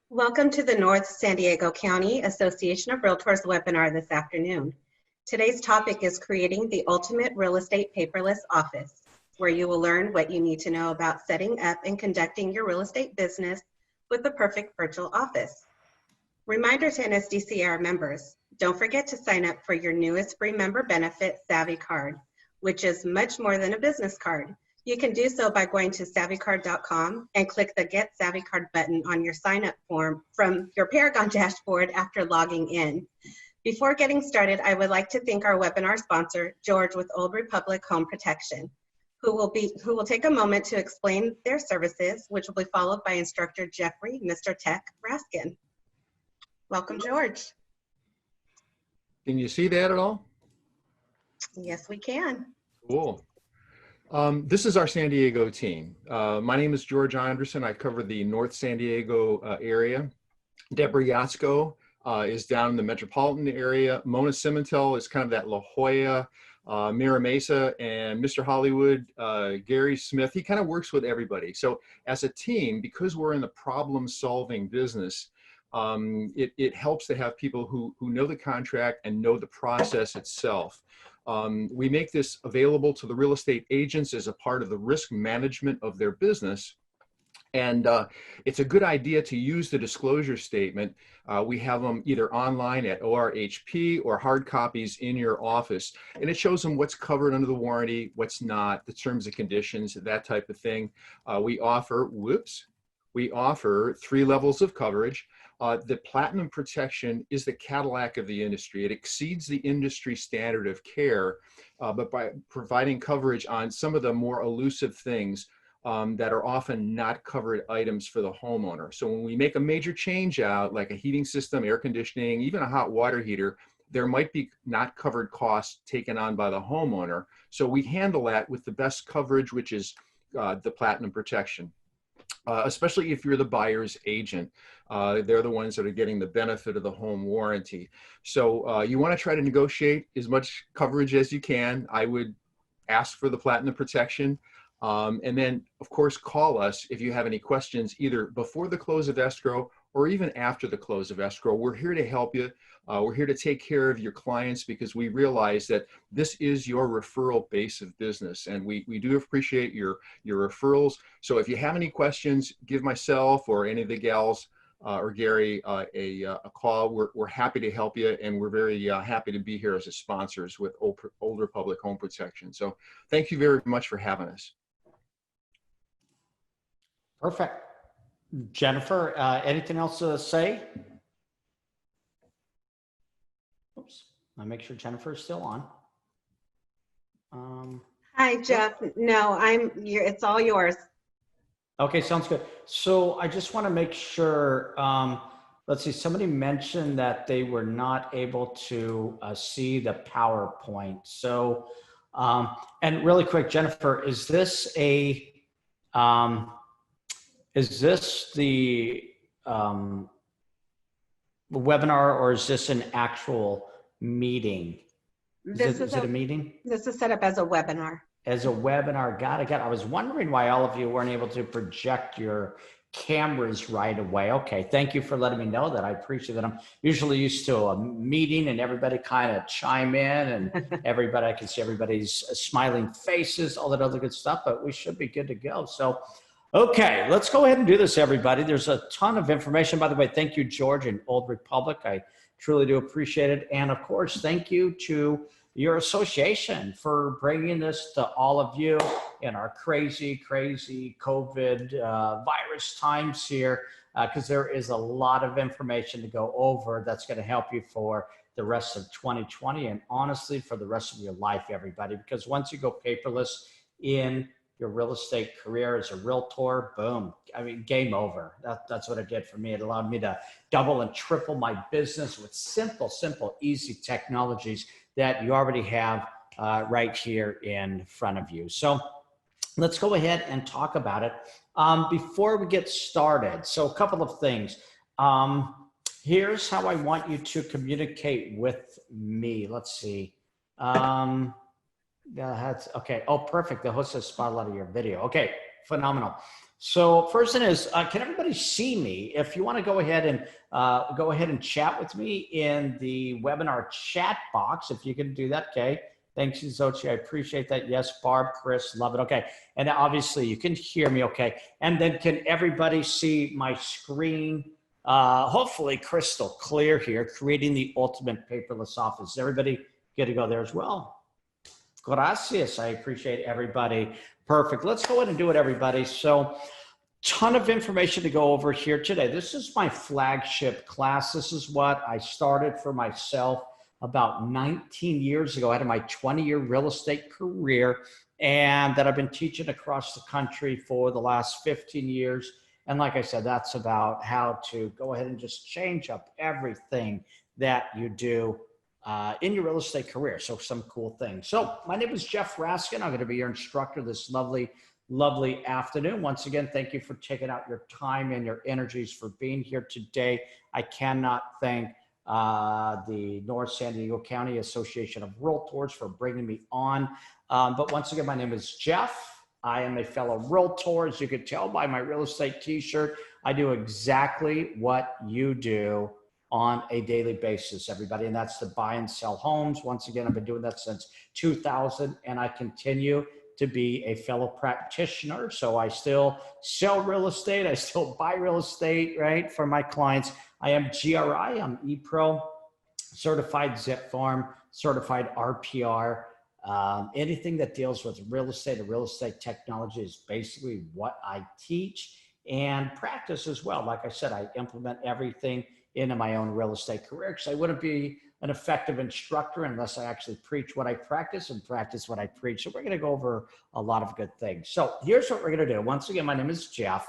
Welcome to the North San Diego County Association of Realtors webinar this afternoon. Today's topic is creating the ultimate real estate paperless office, where you will learn what you need to know about setting up and conducting your real estate business with the perfect virtual office. Reminder to NSDCR members, don't forget to sign up for your newest free member benefit, Savvy Card, which is much more than a business card. You can do so by going to savvycard.com and click the Get Savvy Card button on your sign-up form from your Paragon dashboard after logging in. Before getting started, I would like to thank our webinar sponsor, George with Old Republic Home Protection, who will take a moment to explain their services, which will be followed by instructor Jeffrey, Mr. Tech Raskin. Welcome, George. Can you see that at all? Yes, we can. Cool. This is our San Diego team. My name is George Anderson. I cover the North San Diego area. Deborah Yatsko is down in the metropolitan area. Mona Cimentel is kind of that La Jolla, Mira Mesa, and Mr. Hollywood, Gary Smith. He kind of works with everybody. So as a team, because we're in the problem-solving business, it helps to have people who know the contract and know the process itself. We make this available to the real estate agents as a part of the risk management of their business. And it's a good idea to use the disclosure statement. We have them either online at ORHP or hard copies in your office. And it shows them what's covered under the warranty, what's not, the terms and conditions, that type of thing. We offer 3 levels of coverage. The Platinum Protection is the Cadillac of the industry. It exceeds the industry standard of care, but by providing coverage on some of the more elusive things that are often not covered items for the homeowner. So when we make a major change out, like a heating system, air conditioning, even a hot water heater, there might be not covered costs taken on by the homeowner. So we handle that with the best coverage, which is the Platinum Protection. Especially if you're the buyer's agent. They're the ones that are getting the benefit of the home warranty. So you want to try to negotiate as much coverage as you can. I would ask for the Platinum Protection. And then, of course, call us if you have any questions, either before the close of escrow or even after the close of escrow. We're here to help you. We're here to take care of your clients because we realize that this is your referral base of business, and we do appreciate your referrals. So if you have any questions, give myself or any of the gals or Gary a call. We're happy to help you, and we're very happy to be here as a sponsors with Old Republic Home Protection. So thank you very much for having us. Perfect. Jennifer, anything else to say? Oops, I'll make sure Jennifer is still on. Hi, Jeff. No, it's all yours. Okay, sounds good. So I just want to make sure, let's see, somebody mentioned that they were not able to see the PowerPoint. So, and really quick, Jennifer, is this the webinar, or is this an actual meeting? Is it a meeting? This is set up as a webinar. As a webinar, got it. I was wondering why all of you weren't able to project your cameras right away. Okay, thank you for letting me know that. I appreciate that. I'm usually used to a meeting and everybody kind of chime in and I can see everybody's smiling faces, all that other good stuff, but we should be good to go. So, okay, let's go ahead and do this, everybody. There's a ton of information. By the way, thank you, George and Old Republic. I truly do appreciate it. And of course, thank you to your association for bringing this to all of you in our crazy COVID virus times here, because there is a lot of information to go over that's going to help you for the rest of 2020 and honestly for the rest of your life, everybody, because once you go paperless in your real estate career as a realtor, boom, I mean, game over. That's what it did for me. It allowed me to double and triple my business with simple, easy technologies that you already have right here in front of you. So let's go ahead and talk about it. Before we get started, so a couple of things. Here's how I want you to communicate with me. Let's see. Yeah, that's okay. Oh, perfect. The host has spotted a lot of your video. Okay, phenomenal. So first thing is, can everybody see me? If you want to go ahead and chat with me in the webinar chat box, if you can do that, okay. Thanks, Zochi. I appreciate that. Yes, Barb, Chris, love it. Okay. And obviously you can hear me, okay. And then can everybody see my screen? Hopefully crystal clear here, creating the ultimate paperless office. Everybody get to go there as well. Gracias. I appreciate everybody. Perfect. Let's go ahead and do it, everybody. So, ton of information to go over here today. This is my flagship class. This is what I started for myself about 19 years ago. I had my 20-year real estate career, and that I've been teaching across the country for the last 15 years. And like I said, that's about how to go ahead and just change up everything that you do in your real estate career. So some cool things. So my name is Jeff Raskin. I'm going to be your instructor this lovely afternoon. Once again, thank you for taking out your time and your energies for being here today. I cannot thank the North San Diego County Association of Realtors for bringing me on. But once again, my name is Jeff. I am a fellow realtor. As you can tell by my real estate t-shirt, I do exactly what you do on a daily basis, everybody, and that's to buy and sell homes. Once again, I've been doing that since 2000, and I continue to be a fellow practitioner. So I still sell real estate. I still buy real estate, right, for my clients. I am GRI, I'm ePro, certified Zip Farm, certified RPR. Anything that deals with real estate or real estate technology is basically what I teach and practice as well. Like I said, I implement everything into my own real estate career, because I wouldn't be an effective instructor unless I actually preach what I practice and practice what I preach. So we're going to go over a lot of good things. So here's what we're going to do. Once again, my name is Jeff,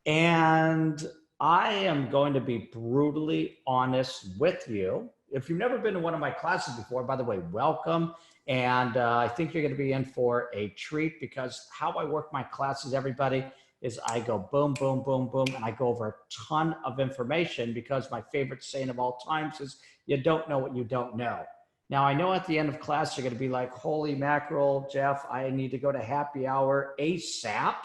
and I am going to be brutally honest with you. If you've never been to one of my classes before, by the way, welcome. And I think you're going to be in for a treat, because how I work my classes, everybody, is I go boom, boom, boom, boom, and I go over a ton of information, because my favorite saying of all times is, you don't know what you don't know. Now, I know at the end of class, you're going to be like, holy mackerel, Jeff, I need to go to happy hour ASAP,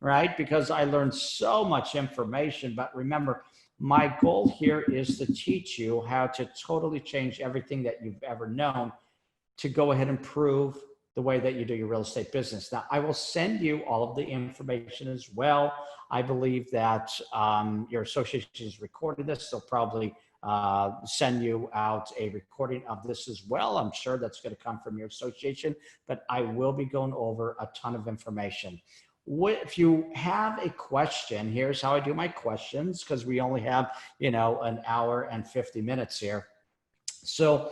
right? Because I learned so much information. But remember, my goal here is to teach you how to totally change everything that you've ever known to go ahead and improve the way that you do your real estate business. Now, I will send you all of the information as well. I believe that your association is recording this. They'll probably send you out a recording of this as well. I'm sure that's going to come from your association, but I will be going over a ton of information. If you have a question, here's how I do my questions, because we only have, an hour and 50 minutes here. So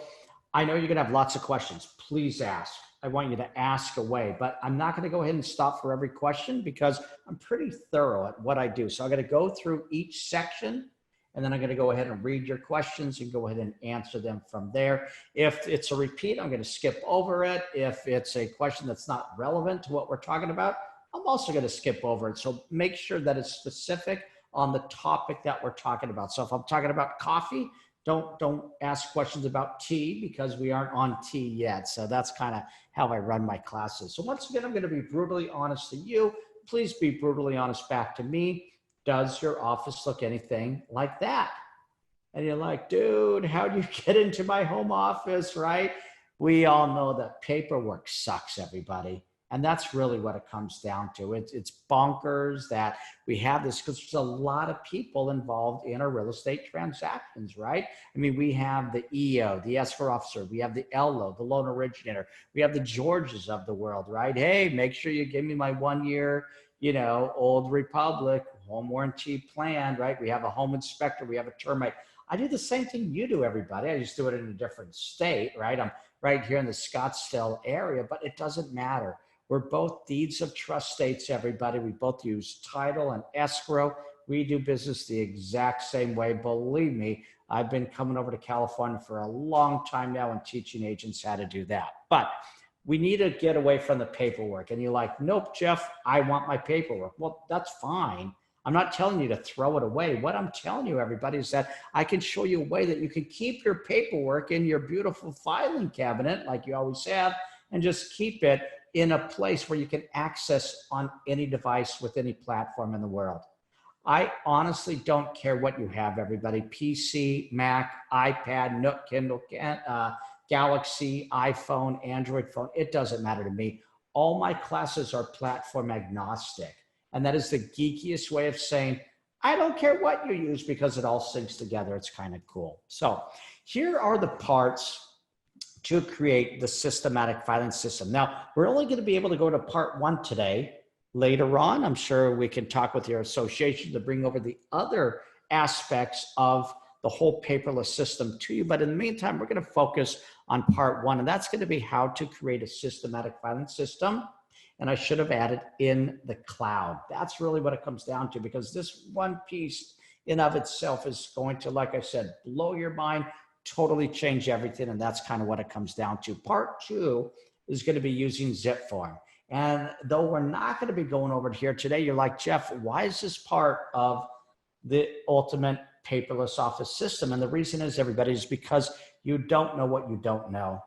I know you're going to have lots of questions. Please ask. I want you to ask away, but I'm not going to go ahead and stop for every question, because I'm pretty thorough at what I do. So I'm going to go through each section, and then I'm going to go ahead and read your questions and go ahead and answer them from there. If it's a repeat, I'm going to skip over it. If it's a question that's not relevant to what we're talking about, I'm also going to skip over it. So make sure that it's specific on the topic that we're talking about. So if I'm talking about coffee, don't ask questions about tea, because we aren't on tea yet. So that's kind of how I run my classes. So once again, I'm going to be brutally honest to you. Please be brutally honest back to me. Does your office look anything like that? And you're like, dude, how do you get into my home office, right? We all know that paperwork sucks, everybody. And that's really what it comes down to. It's bonkers that we have this, because there's a lot of people involved in our real estate transactions, right? I mean, we have the EO, the escrow officer, we have the LO, the loan originator, we have the Georges of the world, right? Hey, make sure you give me my 1 year, Old Republic home warranty plan, right? We have a home inspector, we have a termite. I do the same thing you do, everybody. I just do it in a different state, right? I'm right here in the Scottsdale area, but it doesn't matter. We're both deeds of trust states, everybody. We both use title and escrow. We do business the exact same way. Believe me, I've been coming over to California for a long time now and teaching agents how to do that. But we need to get away from the paperwork. And you're like, nope, Jeff, I want my paperwork. Well, that's fine. I'm not telling you to throw it away. What I'm telling you, everybody, is that I can show you a way that you can keep your paperwork in your beautiful filing cabinet like you always have, and just keep it in a place where you can access on any device with any platform in the world. I honestly don't care what you have, everybody. PC, Mac, iPad, Nook, Kindle, Galaxy, iPhone, Android phone. It doesn't matter to me. All my classes are platform agnostic. And that is the geekiest way of saying, I don't care what you use because it all syncs together. It's kind of cool. So here are the parts to create the systematic filing system. Now, we're only going to be able to go to part 1 today. Later on, I'm sure we can talk with your association to bring over the other aspects of the whole paperless system to you. But in the meantime, we're going to focus on part 1, and that's going to be how to create a systematic filing system. And I should have added in the cloud. That's really what it comes down to, because this one piece in of itself is going to, like I said, blow your mind, totally change everything. And that's kind of what it comes down to. Part 2 is going to be using zip form. And though we're not going to be going over it here today, you're like, Jeff, why is this part of the ultimate paperless office system? And the reason is, everybody, is because you don't know what you don't know.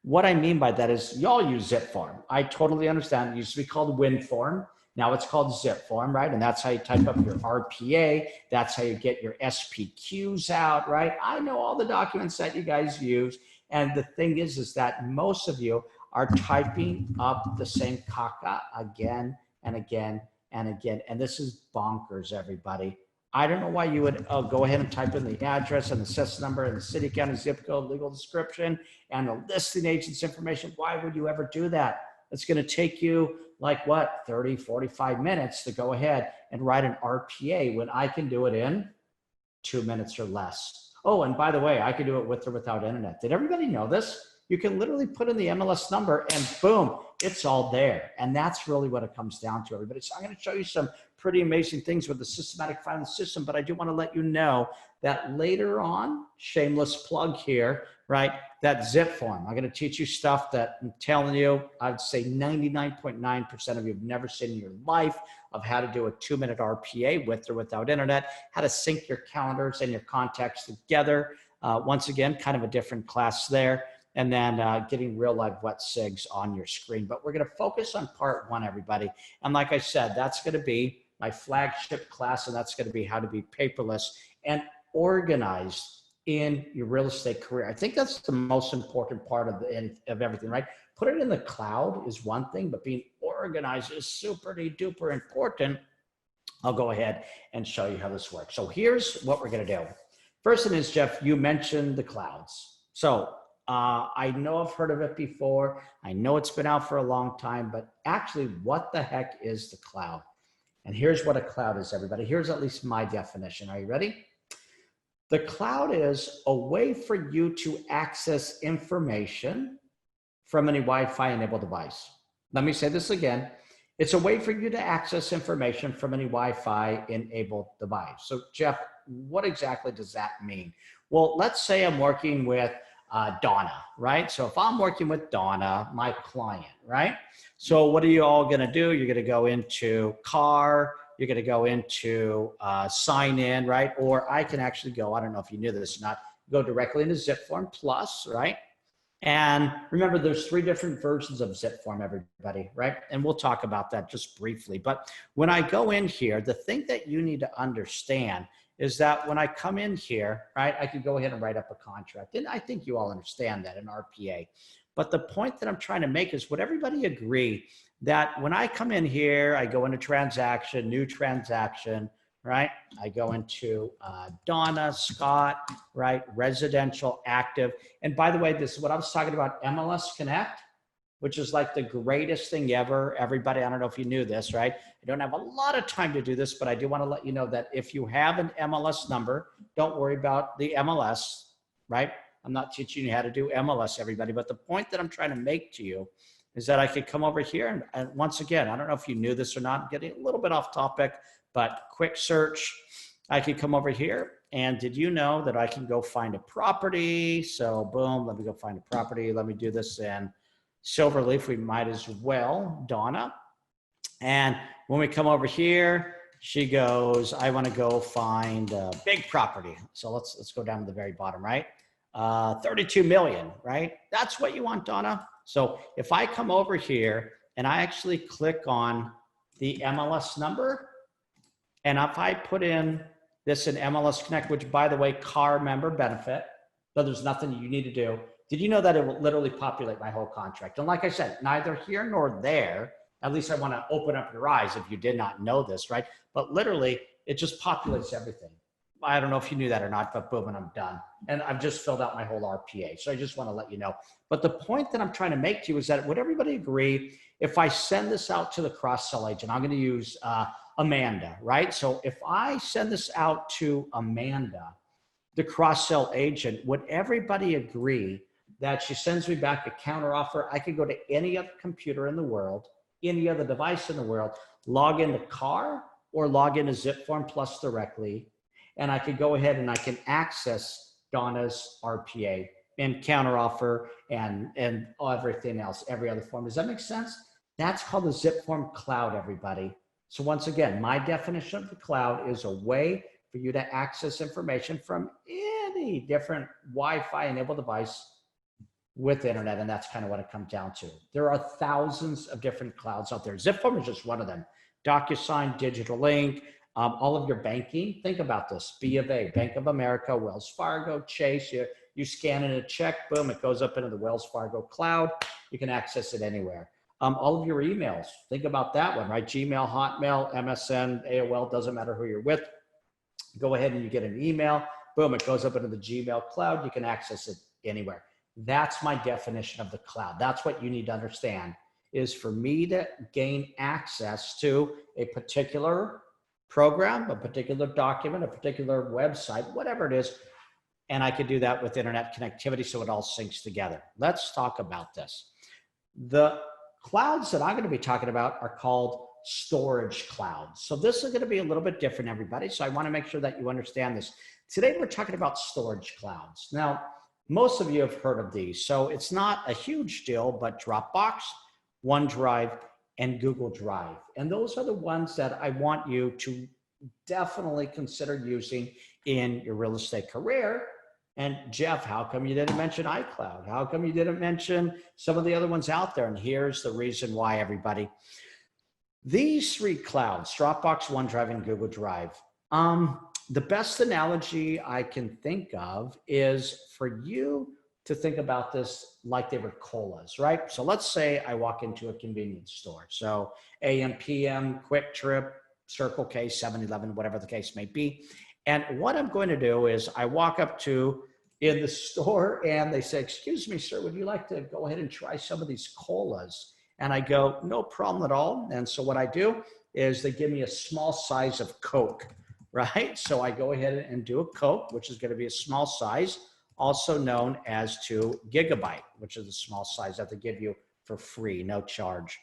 What I mean by that is y'all use zip form. I totally understand. It used to be called WinForm. Now it's called zip form, right? And that's how you type up your RPA. That's how you get your SPQs out, right? I know all the documents that you guys use. And the thing is that most of you are typing up the same caca again and again and again. And this is bonkers, everybody. I don't know why you would go ahead and type in the address and the CIS number and the city, county, zip code, legal description, and the listing agent's information. Why would you ever do that? It's going to take you like what, 30, 45 minutes to go ahead and write an RPA when I can do it in 2 minutes or less. Oh, and by the way, I can do it with or without internet. Did everybody know this? You can literally put in the MLS number and boom, it's all there. And that's really what it comes down to, everybody. So I'm going to show you some pretty amazing things with the systematic filing system, but I do want to let you know that later on, shameless plug here, right? That zip form. I'm going to teach you stuff that I'm telling you, I'd say 99.9% of you have never seen in your life, of how to do a 2-minute RPA with or without internet, how to sync your calendars and your contacts together. Once again, kind of a different class there. And then getting real live wet SIGs on your screen. But we're going to focus on part 1, everybody. And like I said, that's going to be my flagship class, and that's going to be how to be paperless and organized in your real estate career. I think that's the most important part of everything, right? Put it in the cloud is one thing, but being organized is super duper important. I'll go ahead and show you how this works. So here's what we're going to do. First thing is, Jeff, you mentioned the clouds. So I know I've heard of it before. I know it's been out for a long time, but actually, what the heck is the cloud? And here's what a cloud is, everybody. Here's at least my definition. Are you ready? The cloud is a way for you to access information from any Wi-Fi enabled device. Let me say this again. It's a way for you to access information from any Wi-Fi enabled device. So Jeff, what exactly does that mean? Well, let's say I'm working with Donna, right? So if I'm working with Donna, my client, right? So what are you all going to do? You're going to go into car, you're going to go into sign in, right? Or I can actually go, I don't know if you knew this or not, go directly into Zip Form Plus, right? And remember, there's 3 different versions of Zip Form, everybody, right? And we'll talk about that just briefly. But when I go in here, the thing that you need to understand is that when I come in here, right, I can go ahead and write up a contract. And I think you all understand that in RPA. But the point that I'm trying to make is, would everybody agree that when I come in here, I go into transaction, new transaction, right? I go into Donna, Scott, right? Residential, active. And by the way, this is what I was talking about, MLS Connect, which is like the greatest thing ever. Everybody, I don't know if you knew this, right? I don't have a lot of time to do this, but I do want to let you know that if you have an MLS number, don't worry about the MLS, right? I'm not teaching you how to do MLS, everybody, but the point that I'm trying to make to you is that I could come over here and once again, I don't know if you knew this or not, I'm getting a little bit off topic, but quick search, I could come over here. And did you know that I can go find a property? So boom, let me go find a property. Let me do this in Silverleaf. We might as well, Donna. And when we come over here, she goes, I want to go find a big property. So let's go down to the very bottom, right? 32 million, right? That's what you want, Donna. So if I come over here and I actually click on the MLS number, and if I put in this in MLS Connect, which by the way, car member benefit, so there's nothing you need to do. Did you know that it will literally populate my whole contract? And like I said, neither here nor there. At least I want to open up your eyes if you did not know this, right? But literally, it just populates everything. I don't know if you knew that or not, but boom, and I'm done. And I've just filled out my whole RPA. So I just want to let you know. But the point that I'm trying to make to you is that would everybody agree if I send this out to the cross-sell agent, I'm going to use Amanda, right? So if I send this out to Amanda, the cross-sell agent, would everybody agree that she sends me back a counter offer? I could go to any other computer in the world, any other device in the world, log into CAR or log into ZipForm Plus directly, and I could go ahead and I can access Donna's RPA and counteroffer and everything else, every other form. Does that make sense? That's called the ZipForm Cloud, everybody. So once again, my definition of the cloud is a way for you to access information from any different Wi-Fi enabled device with internet, and that's kind of what it comes down to. There are thousands of different clouds out there. ZipForm is just one of them. DocuSign, Digital Link, all of your banking. Think about this: B of A, Bank of America, Wells Fargo, Chase. You scan in a check, boom, it goes up into the Wells Fargo cloud. You can access it anywhere. All of your emails. Think about that one, right? Gmail, Hotmail, MSN, AOL. Doesn't matter who you're with. Go ahead and you get an email. Boom, it goes up into the Gmail cloud. You can access it anywhere. That's my definition of the cloud. That's what you need to understand, is for me to gain access to a particular program, a particular document, a particular website, whatever it is. And I could do that with internet connectivity so it all syncs together. Let's talk about this. The clouds that I'm going to be talking about are called storage clouds. So this is going to be a little bit different, everybody. So I want to make sure that you understand this. Today, we're talking about storage clouds. Now, most of you have heard of these, so it's not a huge deal, but Dropbox, OneDrive, and Google Drive. And those are the ones that I want you to definitely consider using in your real estate career. And Jeff, how come you didn't mention iCloud? How come you didn't mention some of the other ones out there? And here's the reason why, everybody. These three clouds, Dropbox, OneDrive, and Google Drive, the best analogy I can think of is for you to think about this like they were colas, right? So let's say I walk into a convenience store. So AM, PM, Quick Trip, Circle K, 7-Eleven, whatever the case may be. And what I'm going to do is I walk up to in the store and they say, "Excuse me, sir, would you like to go ahead and try some of these colas?" And I go, "No problem at all." And so what I do is they give me a small size of Coke, right? So I go ahead and do a Coke, which is going to be a small size, also known as 2 gigabyte, which is a small size that they give you for free, no charge.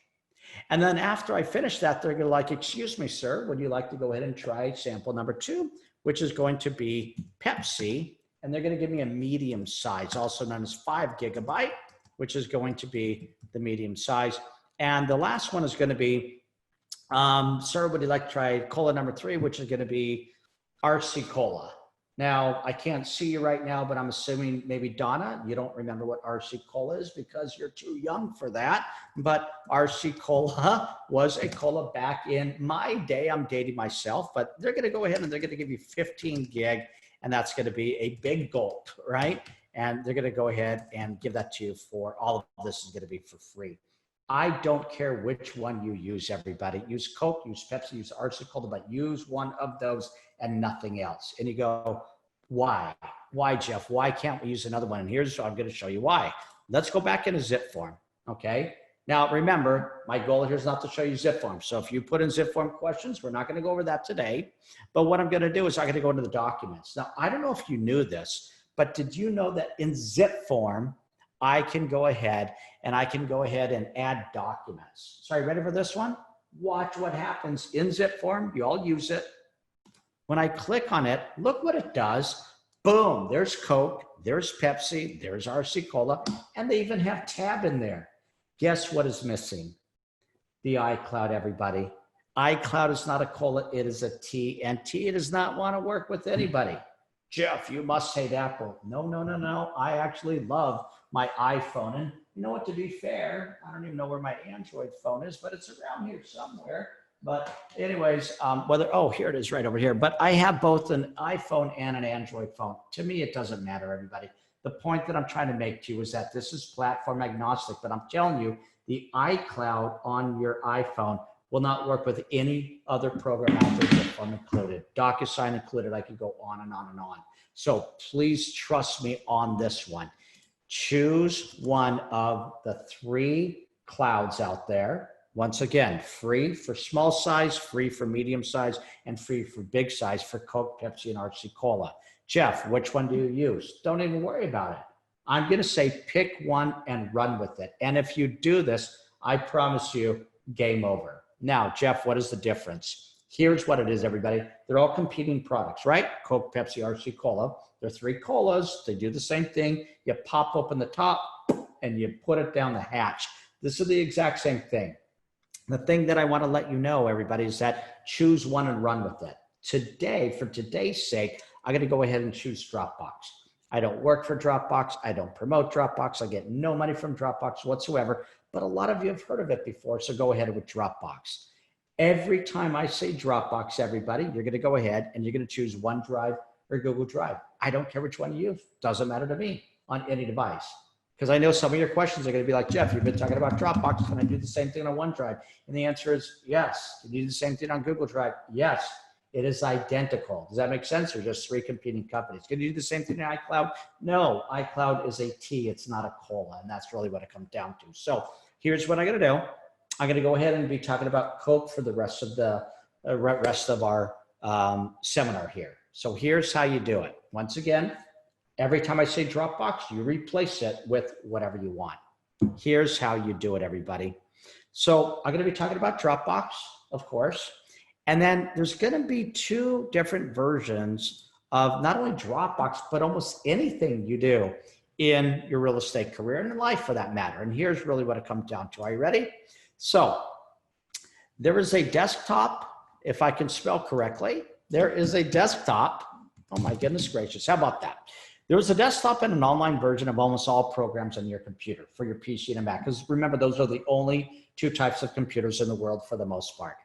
And then after I finish that, they're going to like, "Excuse me, sir, would you like to go ahead and try sample number 2, which is going to be Pepsi?" And they're going to give me a medium size, also known as 5 gigabyte, which is going to be the medium size. And the last one is going to be, "Sir, would you like to try cola number 3, which is going to be RC Cola?" Now, I can't see you right now, but I'm assuming maybe Donna, you don't remember what RC Cola is because you're too young for that. But RC Cola was a cola back in my day. I'm dating myself, but they're going to go ahead and they're going to give you 15 gig, and that's going to be a big gulp, right? And they're going to go ahead and give that to you for all of this is going to be for free. I don't care which one you use, everybody. Use Coke, use Pepsi, use RC Cola, but use one of those and nothing else. And you go, "Why? Why, Jeff? Why can't we use another one?" And here's, I'm going to show you why. Let's go back into ZipForm, okay? Now, remember, my goal here is not to show you ZipForm. So if you put in ZipForm questions, we're not going to go over that today. But what I'm going to do is I'm going to go into the documents. Now, I don't know if you knew this, but did you know that in ZipForm, I can go ahead and add documents. So are you ready for this one? Watch what happens in ZipForm. You all use it. When I click on it, look what it does. Boom, there's Coke, there's Pepsi, there's RC Cola, and they even have tab in there. Guess what is missing? The iCloud, everybody. iCloud is not a cola, it is a T, and T does not want to work with anybody. "Jeff, you must hate Apple." No, no, no, no. I actually love my iPhone. And you know what, to be fair, I don't even know where my Android phone is, but it's around here somewhere. But anyways, oh, here it is right over here. But I have both an iPhone and an Android phone. To me, it doesn't matter, everybody. The point that I'm trying to make to you is that this is platform agnostic, but I'm telling you, the iCloud on your iPhone will not work with any other program out there, Zipform included, DocuSign included. I could go on and on and on. So please trust me on this one. Choose one of the 3 clouds out there. Once again, free for small size, free for medium size, and free for big size for Coke, Pepsi, and RC Cola. Jeff, which one do you use? Don't even worry about it. I'm going to say pick one and run with it. And if you do this, I promise you, game over. Now, Jeff, what is the difference? Here's what it is, everybody. They're all competing products, right? Coke, Pepsi, RC Cola. They're 3 colas. They do the same thing. You pop open the top and you put it down the hatch. This is the exact same thing. The thing that I want to let you know, everybody, is that choose one and run with it. Today, for today's sake, I'm going to go ahead and choose Dropbox. I don't work for Dropbox. I don't promote Dropbox. I get no money from Dropbox whatsoever, but a lot of you have heard of it before, so go ahead with Dropbox. Every time I say Dropbox, everybody, you're going to go ahead and you're going to choose OneDrive or Google Drive. I don't care which one you use. Doesn't matter to me on any device. Because I know some of your questions are going to be like, Jeff, you've been talking about Dropbox. Can I do the same thing on OneDrive? And the answer is yes. Can you do the same thing on Google Drive? Yes. It is identical. Does that make sense? They're just 3 competing companies. Can you do the same thing in iCloud? No, iCloud is a T. It's not a cola. And that's really what it comes down to. So here's what I'm going to do. I'm going to go ahead and be talking about Coke for the rest of our seminar here. So here's how you do it. Once again, every time I say Dropbox, you replace it with whatever you want. Here's how you do it, everybody. So I'm going to be talking about Dropbox, of course. And then there's going to be 2 different versions of not only Dropbox, but almost anything you do in your real estate career and in life for that matter. And here's really what it comes down to. Are you ready? So there is a desktop, if I can spell correctly. There is a desktop. Oh my goodness gracious. How about that? There is a desktop and an online version of almost all programs on your computer for your PC and a Mac. Because remember, those are the only 2 types of computers in the world for the most part.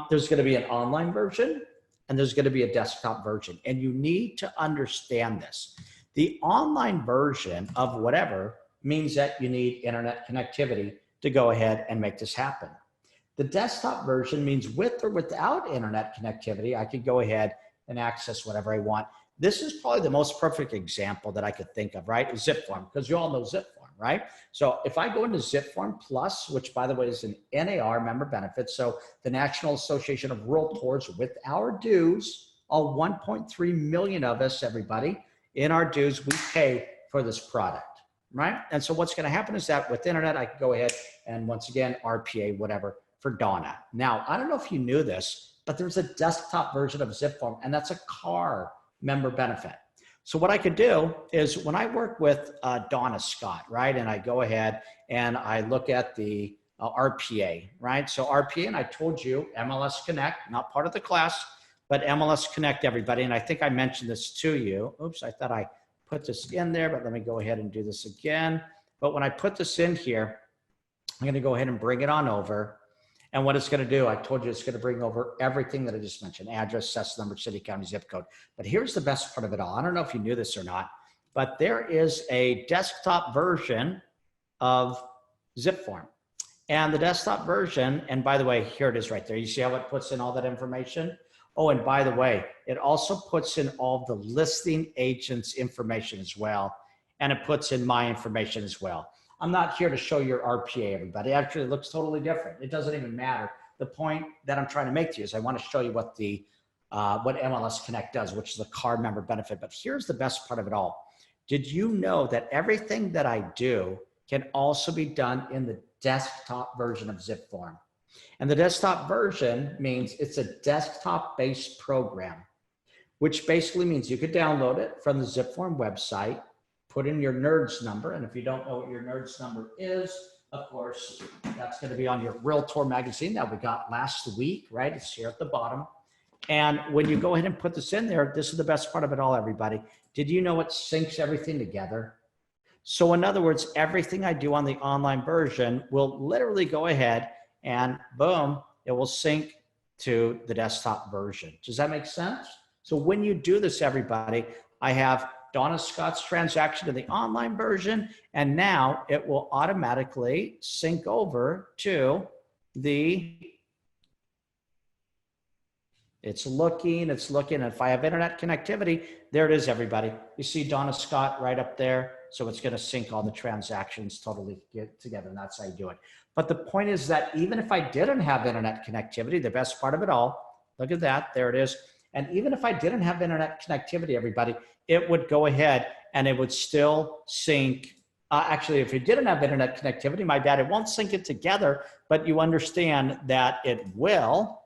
There's going to be an online version and there's going to be a desktop version. And you need to understand this. The online version of whatever means that you need internet connectivity to go ahead and make this happen. The desktop version means with or without internet connectivity, I could go ahead and access whatever I want. This is probably the most perfect example that I could think of, right? Zipform, because you all know Zipform, right? So if I go into Zipform Plus, which by the way is an NAR member benefit, so the National Association of Realtors with our dues, all 1.3 million of us, everybody, in our dues, we pay for this product, right? And so what's going to happen is that with internet, I can go ahead and once again, RPA, whatever, for Donna. Now, I don't know if you knew this, but there's a desktop version of Zipform, and that's a CAR member benefit. So what I could do is when I work with Donna Scott, right, and I go ahead and I look at the RPA, right? So RPA, and I told you MLS Connect, not part of the class, but MLS Connect, everybody. And I think I mentioned this to you. Oops, I thought I put this in there, but let me go ahead and do this again. But when I put this in here, I'm going to go ahead and bring it on over. And what it's going to do, I told you it's going to bring over everything that I just mentioned, address, CES number, city, county, zip code. But here's the best part of it all. I don't know if you knew this or not, but there is a desktop version of Zipform. And the desktop version, and by the way, here it is right there. You see how it puts in all that information? Oh, and by the way, it also puts in all the listing agents' information as well. And it puts in my information as well. I'm not here to show your RPA, everybody. Actually, it looks totally different. It doesn't even matter. The point that I'm trying to make to you is I want to show you what the what MLS Connect does, which is the card member benefit. But here's the best part of it all. Did you know that everything that I do can also be done in the desktop version of Zipform? And the desktop version means it's a desktop-based program, which basically means you could download it from the Zipform website, put in your NERDS number, and if you don't know what your NERDS number is, of course, that's going to be on your Realtor magazine that we got last week, right? It's here at the bottom. And when you go ahead and put this in there, this is the best part of it all, everybody. Did you know it syncs everything together? So in other words, everything I do on the online version will literally go ahead and boom, it will sync to the desktop version. Does that make sense? So when you do this, everybody, I have Donna Scott's transaction to the online version, and now it will automatically sync over to the, it's looking. And if I have internet connectivity, there it is, everybody. You see Donna Scott right up there. So it's going to sync all the transactions totally get together, and that's how you do it. But the point is that even if I didn't have internet connectivity, the best part of it all, look at that, there it is. And even if I didn't have internet connectivity, everybody, it would go ahead and it would still sync. Actually, if you didn't have internet connectivity, my bad, it won't sync it together, but you understand that it will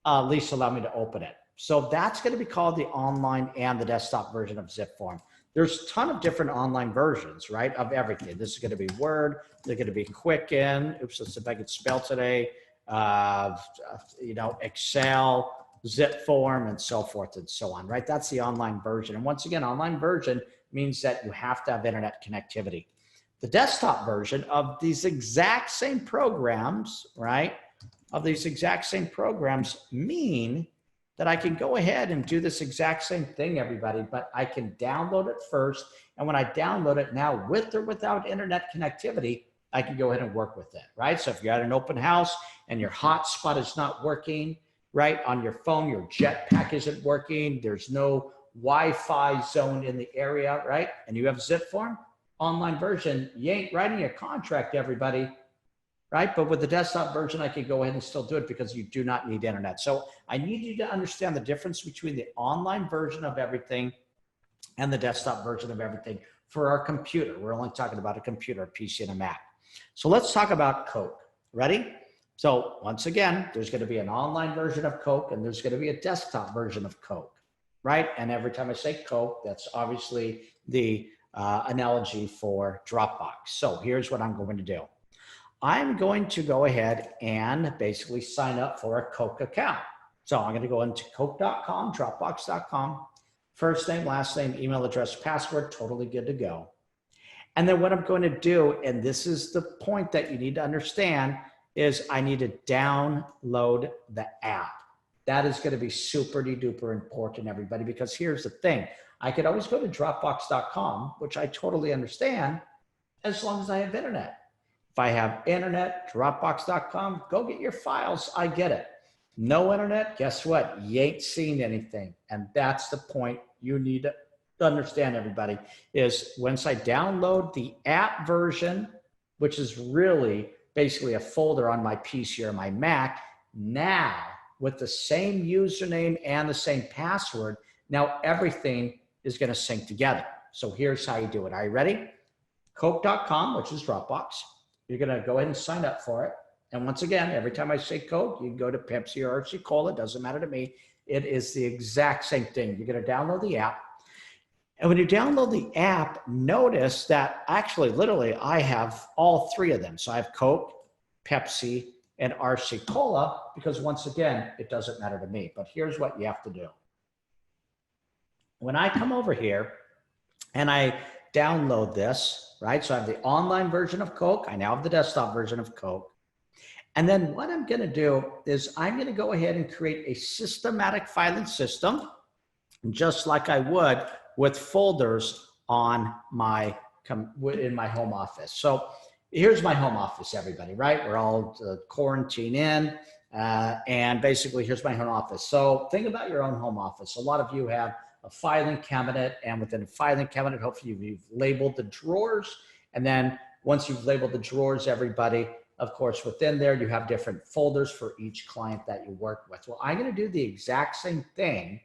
at least allow me to open it. So that's going to be called the online and the desktop version of ZipForm. There's a ton of different online versions, right, of everything. This is going to be Word. They're going to be Quicken. Oops, let's see if I can spell today. Excel, ZipForm, and so forth and so on, right? That's the online version. And once again, online version means that you have to have internet connectivity. The desktop version of these exact same programs, right, of these exact same programs mean that I can go ahead and do this exact same thing, everybody, but I can download it first. And when I download it now, with or without internet connectivity, I can go ahead and work with it, right? So if you're at an open house and your hotspot is not working, right, on your phone, your jetpack isn't working, there's no Wi-Fi zone in the area, right? And you have ZipForm, online version, you ain't writing a contract, everybody, right? But with the desktop version, I can go ahead and still do it because you do not need internet. So I need you to understand the difference between the online version of everything and the desktop version of everything for our computer. We're only talking about a computer, a PC, and a Mac. So let's talk about Coke. Ready? So once again, there's going to be an online version of Coke and there's going to be a desktop version of Coke, right? And every time I say Coke, that's obviously the analogy for Dropbox. So here's what I'm going to do. I'm going to go ahead and basically sign up for a Coke account. So I'm going to go into Coke.com, Dropbox.com, first name, last name, email address, password, totally good to go. And then what I'm going to do, and this is the point that you need to understand, is I need to download the app. That is going to be super duper important, everybody, because here's the thing. I could always go to Dropbox.com, which I totally understand, as long as I have internet. If I have internet, Dropbox.com, go get your files. I get it. No internet, guess what? You ain't seen anything. And that's the point you need to understand, everybody, is once I download the app version, which is really basically a folder on my PC or my Mac, now with the same username and the same password, now everything is going to sync together. So here's how you do it. Are you ready? Coke.com, which is Dropbox. You're going to go ahead and sign up for it. And once again, every time I say Coke, you can go to Pepsi or RC Cola. It doesn't matter to me. It is the exact same thing. You're going to download the app. And when you download the app, notice that actually, literally, I have all three of them. So I have Coke, Pepsi, and RC Cola, because once again, it doesn't matter to me. But here's what you have to do. When I come over here and I download this, right? So I have the online version of Coke. I now have the desktop version of Coke. And then what I'm going to do is I'm going to go ahead and create a systematic filing system, just like I would with folders on my in my home office. So here's my home office, everybody, right? We're all quarantined in, and basically here's my home office. So think about your own home office. A lot of you have a filing cabinet, and within a filing cabinet, hopefully you've labeled the drawers. And then once you've labeled the drawers, everybody, of course, within there, you have different folders for each client that you work with. Well, I'm going to do the exact same thing,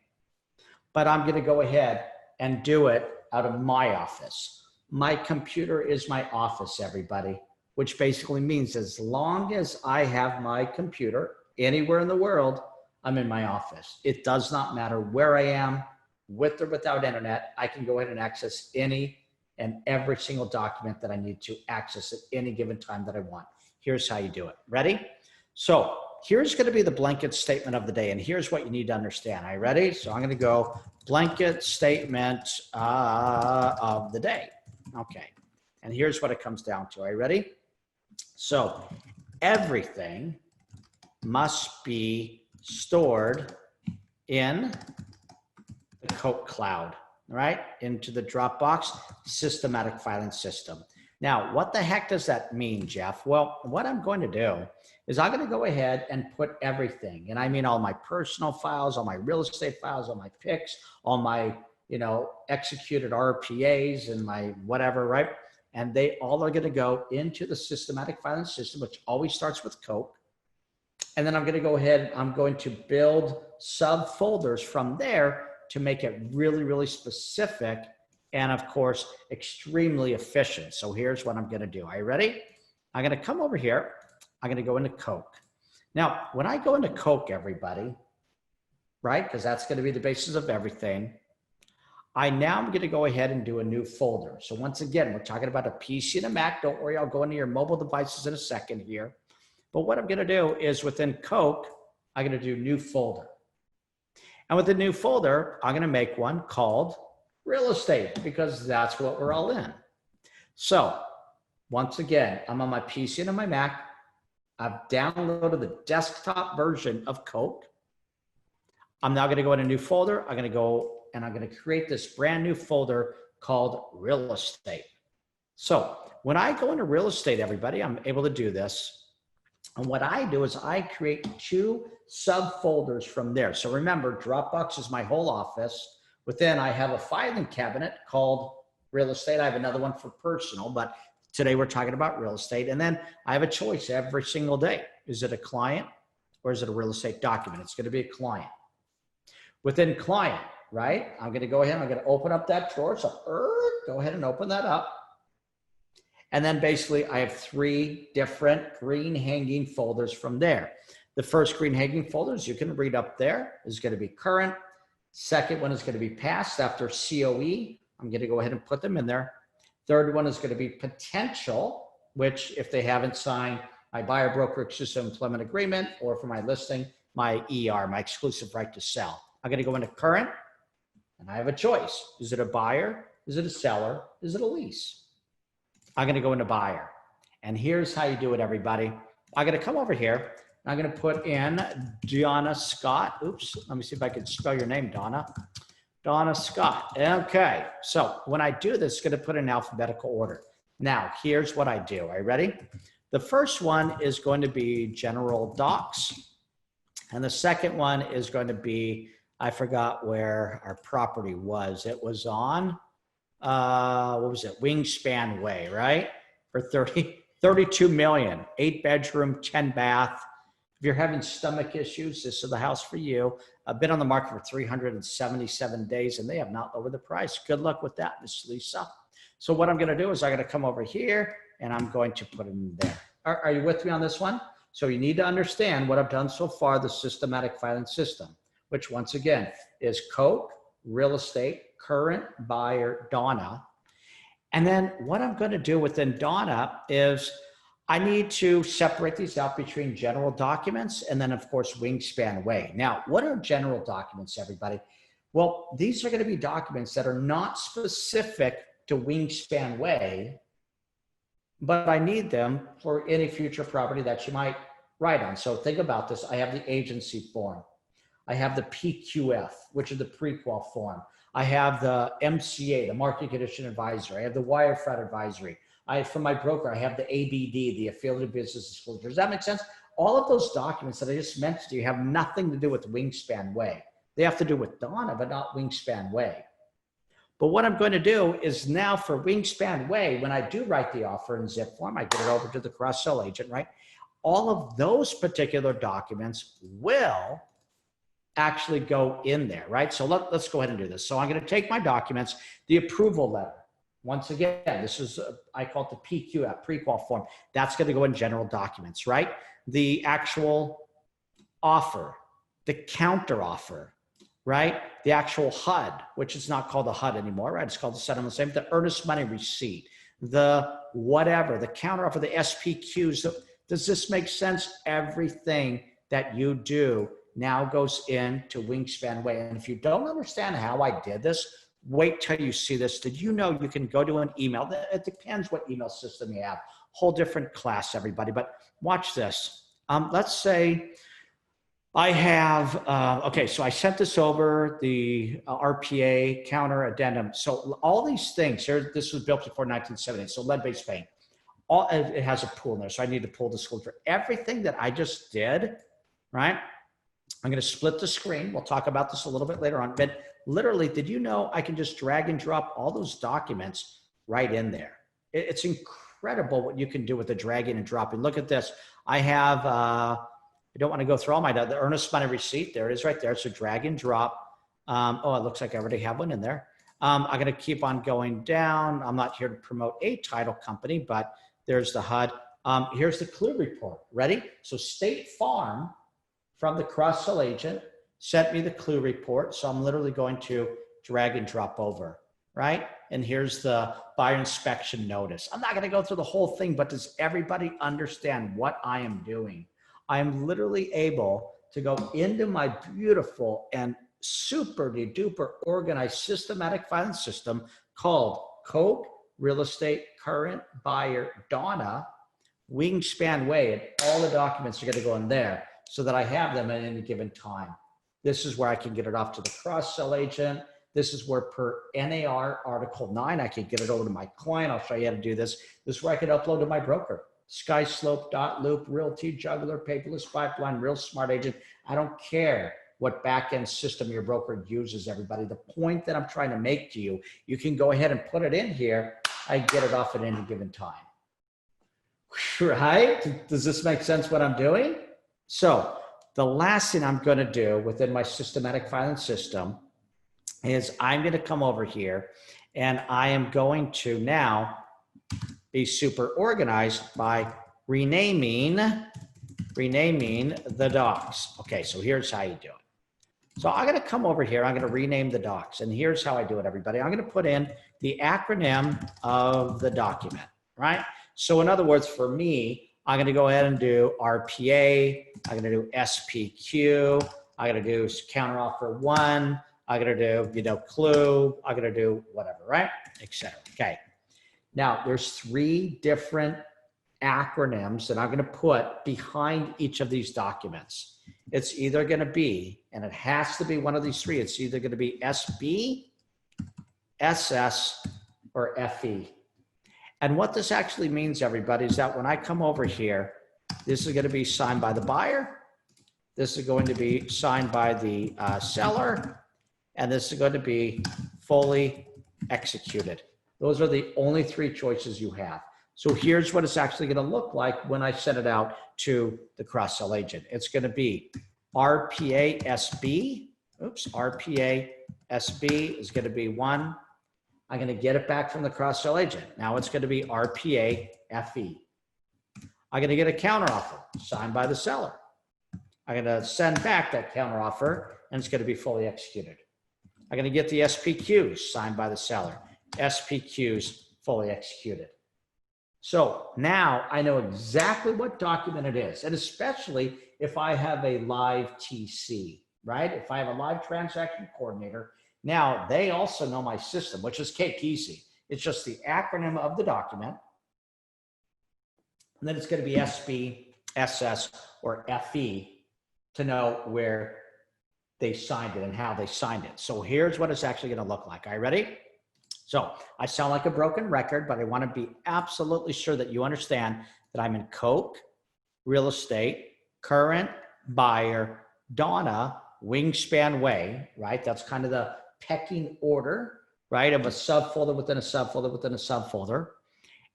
but I'm going to go ahead and do it out of my office. My computer is my office, everybody, which basically means as long as I have my computer anywhere in the world, I'm in my office. It does not matter where I am, with or without internet. I can go ahead and access any and every single document that I need to access at any given time that I want. Here's how you do it. Ready? So here's going to be the blanket statement of the day. And here's what you need to understand. Are you ready? So I'm going to go blanket statement of the day. Okay. And here's what it comes down to. Are you ready? So everything must be stored in the Coke cloud, right? Into the Dropbox systematic filing system. Now, what the heck does that mean, Jeff? Well, what I'm going to do is I'm going to go ahead and put everything, and I mean all my personal files, all my real estate files, all my PICs, all my, executed RPAs and my whatever, right? And they all are going to go into the systematic filing system, which always starts with Coke. And then I'm going to go ahead, I'm going to build subfolders from there to make it really, really specific and of course, extremely efficient. So here's what I'm going to do. Are you ready? I'm going to come over here. I'm going to go into Coke. Now, when I go into Coke, everybody, right? Because that's going to be the basis of everything. I'm going to go ahead and do a new folder. So once again, we're talking about a PC and a Mac. Don't worry, I'll go into your mobile devices in a second here. But what I'm going to do is within Coke, I'm going to do new folder. And with the new folder, I'm going to make one called real estate, because that's what we're all in. So once again, I'm on my PC and on my Mac. I've downloaded the desktop version of Coke. I'm now going to go in a new folder. I'm going to go and I'm going to create this brand new folder called real estate. So when I go into real estate, everybody, I'm able to do this. And what I do is I create 2 subfolders from there. So remember, Dropbox is my whole office. Within, I have a filing cabinet called real estate. I have another one for personal, but today we're talking about real estate. And then I have a choice every single day. Is it a client or is it a real estate document? It's going to be a client. Within client, right? I'm going to go ahead, I'm going to open up that drawer. So go ahead and open that up. And then basically I have 3 different green hanging folders from there. The first green hanging folders you can read up there is going to be current. Second one is going to be past after COE. I'm going to go ahead and put them in there. Third one is going to be potential, which if they haven't signed my buyer broker exclusive employment agreement, or for my listing, my ER, my exclusive right to sell. I'm going to go into current and I have a choice. Is it a buyer? Is it a seller? Is it a lease? I'm going to go into buyer. And here's how you do it, everybody. I'm going to come over here. I'm going to put in Donna Scott. Oops, let me see if I can spell your name, Donna. Donna Scott. Okay, so when I do this, it's going to put in alphabetical order. Now, here's what I do. Are you ready? The first one is going to be general docs. And the second one is going to be, I forgot where our property was. It was on, what was it? Wingspan Way, right? For 32 million, 8 bedroom, 10 bath. If you're having stomach issues, this is the house for you. I've been on the market for 377 days and they have not lowered the price. Good luck with that, Miss Lisa. So what I'm going to do is I'm going to come over here and I'm going to put it in there. Are you with me on this one? So you need to understand what I've done so far, the systematic filing system, which once again is Coke, real estate, current, buyer, Donna. And then what I'm going to do within Donna is I need to separate these out between general documents and then of course Wingspan Way. Now, what are general documents, everybody? Well, these are going to be documents that are not specific to Wingspan Way, but I need them for any future property that you might write on. So think about this. I have the agency form. I have the PQF, which is the pre-qual form. I have the MCA, the market condition advisory. I have the wirefront advisory. For my broker, I have the ABD, the affiliated business disclosure. Does that make sense? All of those documents that I just mentioned to you have nothing to do with Wingspan Way. They have to do with Donna, but not Wingspan Way. But what I'm going to do is now for Wingspan Way, when I do write the offer in zip form, I get it over to the cross-sell agent, right? All of those particular documents will actually go in there, right? So let's go ahead and do this. So I'm going to take my documents, the approval letter. Once again, this is, I call it the PQF, pre-qual form. That's going to go in general documents, right? The actual offer, the counter offer, right? The actual HUD, which is not called a HUD anymore, right? It's called the settlement statement, the earnest money receipt, the whatever, the counter offer, the SPQs. Does this make sense? Everything that you do now goes into Wingspan Way. And if you don't understand how I did this, wait till you see this. Did you know you can go to an email? It depends what email system you have. Whole different class, everybody. But watch this. Let's say I have, okay, so I sent this over, the RPA counter addendum. So all these things here, this was built before 1970, so lead-based paint. It has a pool in there, so I need to pull disclosure. Everything that I just did, right? I'm going to split the screen. We'll talk about this a little bit later on. But literally, did you know I can just drag and drop all those documents right in there? It's incredible what you can do with the dragging and dropping. Look at this. I have, I don't want to go through all the earnest money receipt. There it is right there. So drag and drop. Oh, it looks like I already have one in there. I'm going to keep on going down. I'm not here to promote a title company, but there's the HUD. Here's the clue report. Ready? So State Farm, from the cross-sell agent, sent me the clue report. So I'm literally going to drag and drop over, right? And here's the buyer inspection notice. I'm not going to go through the whole thing, but does everybody understand what I am doing? I am literally able to go into my beautiful and super duper organized systematic filing system called Coke Real Estate Current Buyer Donna Wingspan Way, and all the documents are going to go in there so that I have them at any given time. This is where I can get it off to the cross-sell agent. This is where per NAR Article 9, I can get it over to my client. I'll show you how to do this. This is where I can upload to my broker. SkySlope, Loop, Realty, Juggler, Paperless, Pipeline, Real Smart Agent. I don't care what back-end system your broker uses, everybody. The point that I'm trying to make to you, you can go ahead and put it in here. I get it off at any given time. Right? Does this make sense what I'm doing? So the last thing I'm going to do within my systematic filing system is I'm going to come over here and I am going to now be super organized by renaming the docs. Okay, so here's how you do it. So I'm going to come over here. I'm going to rename the docs. And here's how I do it, everybody. I'm going to put in the acronym of the document, right? So in other words, for me, I'm going to go ahead and do RPA. I'm going to do SPQ. I'm going to do counteroffer 1. I'm going to do, clue. I'm going to do whatever, right? Etc. Okay. Now, there's 3 different acronyms that I'm going to put behind each of these documents. It's either going to be, and it has to be one of these 3. It's either going to be SB, SS, or FE. And what this actually means, everybody, is that when I come over here, this is going to be signed by the buyer. This is going to be signed by the seller. And this is going to be fully executed. Those are the only 3 choices you have. So here's what it's actually going to look like when I send it out to the cross-sell agent. It's going to be RPA SB. Oops, RPA SB is going to be 1. I'm going to get it back from the cross-sell agent. Now it's going to be RPA FE. I'm going to get a counteroffer signed by the seller. I'm going to send back that counteroffer, and it's going to be fully executed. I'm going to get the SPQs signed by the seller. SPQs fully executed. So now I know exactly what document it is, and especially if I have a live TC, right? If I have a live transaction coordinator, now they also know my system, which is cake easy. It's just the acronym of the document. And then it's going to be SB, SS, or FE to know where they signed it and how they signed it. So here's what it's actually going to look like. Are you ready? So I sound like a broken record, but I want to be absolutely sure that you understand that I'm in Coke Real Estate, Current Buyer, Donna, Wingspan Way, right? That's kind of the pecking order, right, of a subfolder within a subfolder within a subfolder.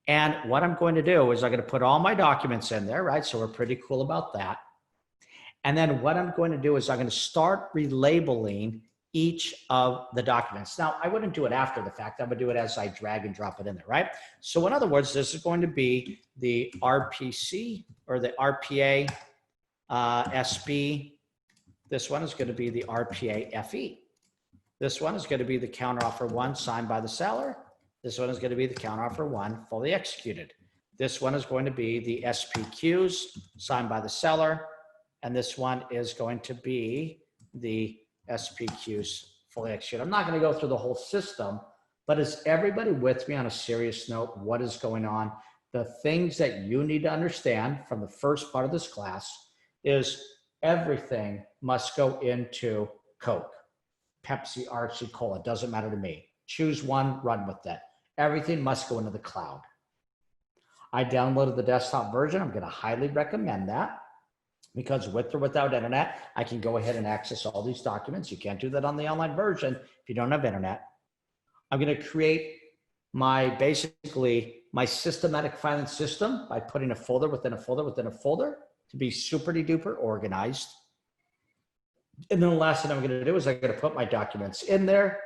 And what I'm going to do is I'm going to put all my documents in there, right? So we're pretty cool about that. And then what I'm going to do is I'm going to start relabeling each of the documents. Now, I wouldn't do it after the fact. I would do it as I drag and drop it in there, right? So in other words, this is going to be the RPC or the RPA SB. This one is going to be the RPA FE. This one is going to be the counteroffer 1 signed by the seller. This one is going to be the counteroffer 1 fully executed. This one is going to be the SPQs signed by the seller. And this one is going to be the SPQs fully execute. I'm not going to go through the whole system, but is everybody with me on a serious note? What is going on? The things that you need to understand from the first part of this class is everything must go into Coke, Pepsi, Archie, Cola. Doesn't matter to me. Choose one, run with that. Everything must go into the cloud. I downloaded the desktop version. I'm going to highly recommend that because with or without internet, I can go ahead and access all these documents. You can't do that on the online version if you don't have internet. I'm going to create basically my systematic filing system by putting a folder within a folder within a folder to be super duper organized. And then the last thing I'm going to do is I'm going to put my documents in there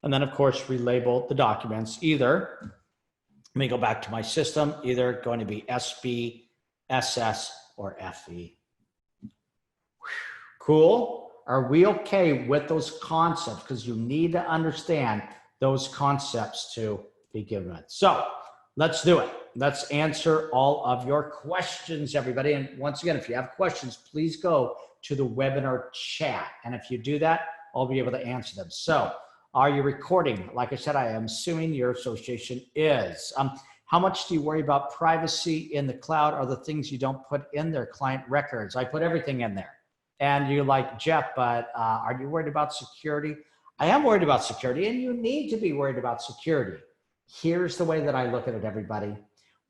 and then of course relabel the documents. Either, let me go back to my system, either going to be SB, SS, or FE. Cool. Are we okay with those concepts? Because you need to understand those concepts to begin with. So let's do it. Let's answer all of your questions, everybody. And once again, if you have questions, please go to the webinar chat. And if you do that, I'll be able to answer them. So are you recording? Like I said, I am assuming your association is. How much do you worry about privacy in the cloud? Are the things you don't put in their client records? I put everything in there. And you're like, Jeff, but are you worried about security? I am worried about security, and you need to be worried about security. Here's the way that I look at it, everybody.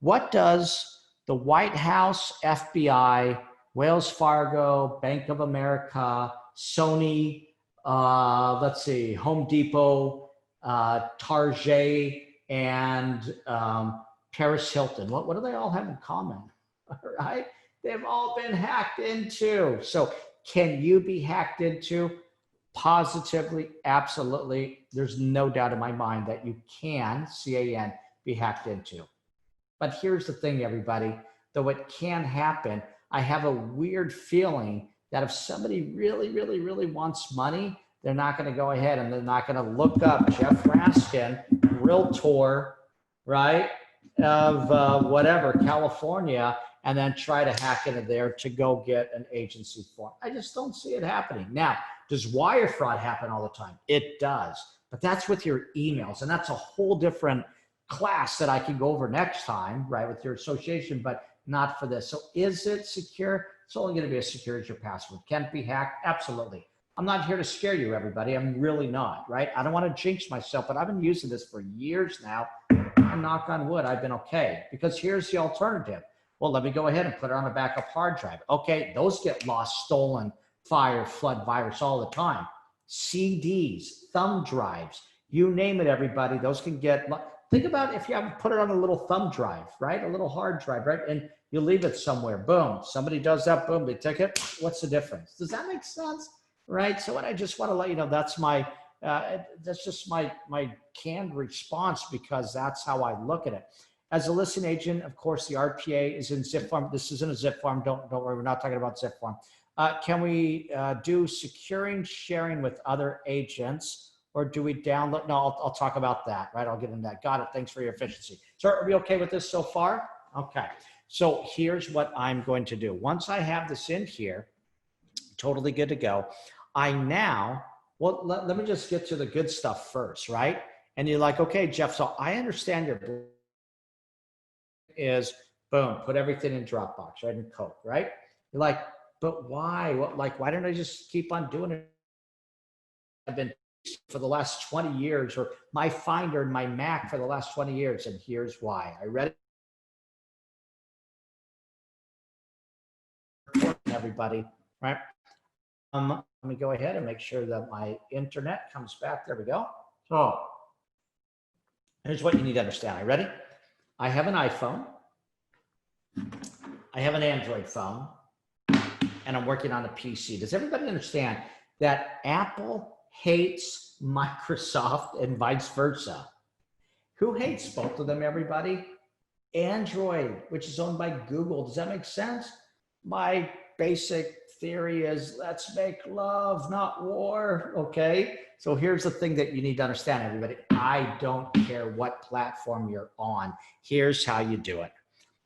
What does the White House, FBI, Wells Fargo, Bank of America, Sony, let's see, Home Depot, Target, and Paris Hilton, what do they all have in common? All right? They've all been hacked into. So can you be hacked into? Positively, absolutely. There's no doubt in my mind that you can, C-A-N, be hacked into. But here's the thing, everybody. Though it can happen, I have a weird feeling that if somebody really wants money, they're not going to go ahead and they're not going to look up Jeff Raskin, realtor, right, of whatever, California, and then try to hack into there to go get an agency form. I just don't see it happening. Now, does wire fraud happen all the time? It does, but that's with your emails, and that's a whole different class that I can go over next time, right, with your association, but not for this. So is it secure? It's only going to be as secure as your password. Can it be hacked? Absolutely. I'm not here to scare you, everybody. I'm really not, right? I don't want to jinx myself, but I've been using this for years now, and knock on wood, I've been okay. Because here's the alternative. Well, let me go ahead and put it on a backup hard drive. Okay, those get lost, stolen, fire, flood, virus all the time. CDs, thumb drives, you name it, everybody. Those can get, think about if you have put it on a little thumb drive, right? A little hard drive, right? And you leave it somewhere, boom. Somebody does that, boom, they take it. What's the difference? Does that make sense? Right? So what I just want to let you know, that's just my canned response because that's how I look at it. As a listing agent, of course, the RPA is in zip form. This isn't a zip form. Don't worry. We're not talking about zip form. Can we do securing sharing with other agents, or do we download? No, I'll talk about that. Right. I'll get into that. Got it. Thanks for your efficiency. So are we okay with this so far? Okay. So here's what I'm going to do. Once I have this in here, totally good to go. Let me just get to the good stuff first, right? And you're like, okay, Jeff, so I understand your is boom, put everything in Dropbox, right? In Coke, right? You're like, but why? Why don't I just keep on doing it? I've been for the last 20 years, or my Finder and my Mac for the last 20 years. And here's why. I read it, everybody, right? Let me go ahead and make sure that my internet comes back. There we go. So here's what you need to understand. Are you ready? I have an iPhone. I have an Android phone. And I'm working on a PC. Does everybody understand that Apple hates Microsoft and vice versa? Who hates both of them, everybody? Android, which is owned by Google. Does that make sense? My basic theory is let's make love, not war, okay? So here's the thing that you need to understand, everybody. I don't care what platform you're on. Here's how you do it.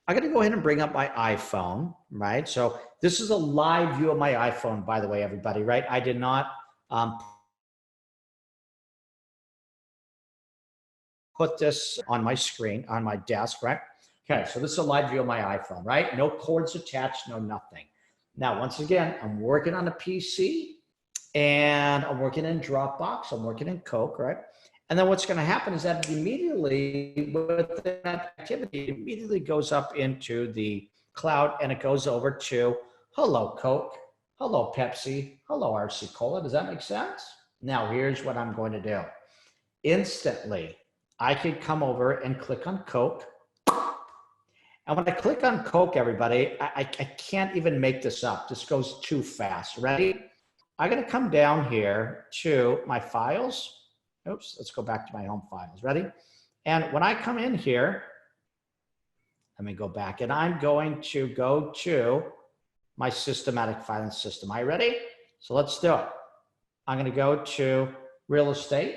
I'm going to go ahead and bring up my iPhone, right? So this is a live view of my iPhone, by the way, everybody, right? I did not put this on my screen, on my desk, right? Okay, so this is a live view of my iPhone, right? No cords attached, no nothing. Now, once again, I'm working on a PC and I'm working in Dropbox, I'm working in Coke, right? And then what's going to happen is that immediately with that activity, it immediately goes up into the cloud and it goes over to hello Coke, hello Pepsi, hello RC Cola. Does that make sense? Now here's what I'm going to do. Instantly, I can come over and click on Coke. And when I click on Coke, everybody, I can't even make this up. This goes too fast. Ready? I'm going to come down here to my files. Oops, let's go back to my home files. Ready? And when I come in here, let me go back and I'm going to go to my systematic filing system. Are you ready? So let's do it. I'm going to go to real estate.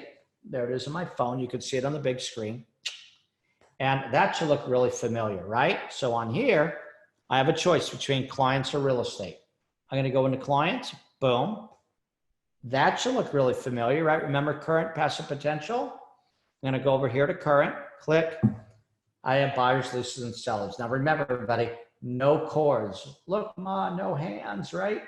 There it is on my phone. You can see it on the big screen. And that should look really familiar, right? So on here, I have a choice between clients or real estate. I'm going to go into clients. Boom. That should look really familiar, right? Remember current, passive, potential? I'm going to go over here to current, click. I have buyers, leases, and sellers. Now remember, everybody, no cords. Look, Ma, no hands, right?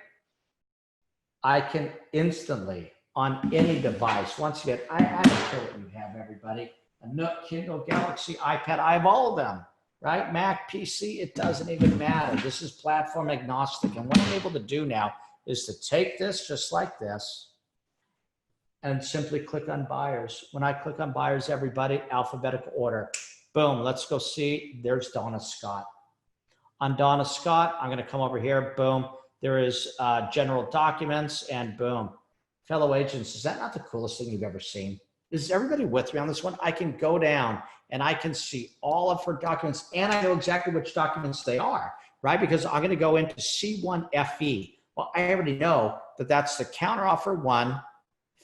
I can instantly, on any device, once again, I don't care what you have, everybody. A Nook, Kindle, Galaxy, iPad, I have all of them, right? Mac, PC, it doesn't even matter. This is platform agnostic. And what I'm able to do now is to take this just like this and simply click on buyers. When I click on buyers, everybody, alphabetical order. Boom, let's go see. There's Donna Scott. On Donna Scott, I'm gonna come over here, boom. There is general documents and boom. Fellow agents, is that not the coolest thing you've ever seen? Is everybody with me on this one? I can go down and I can see all of her documents and I know exactly which documents they are, right? Because I'm gonna go into C1FE. Well, I already know that that's the counteroffer one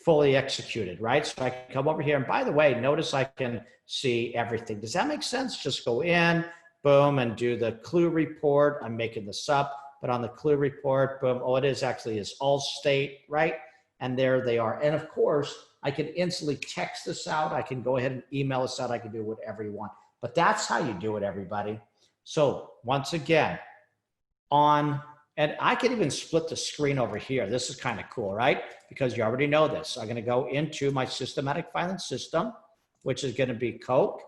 fully executed, right? So I can come over here and by the way, notice I can see everything. Does that make sense? Just go in, boom, and do the clue report. I'm making this up, but on the clue report, boom, oh, it is actually is all state, right? And there they are. And of course, I can instantly text this out. I can go ahead and email this out. I can do whatever you want, but that's how you do it, everybody. So once again, and I can even split the screen over here. This is kind of cool, right? Because you already know this. I'm going to go into my systematic filing system, which is going to be Coke.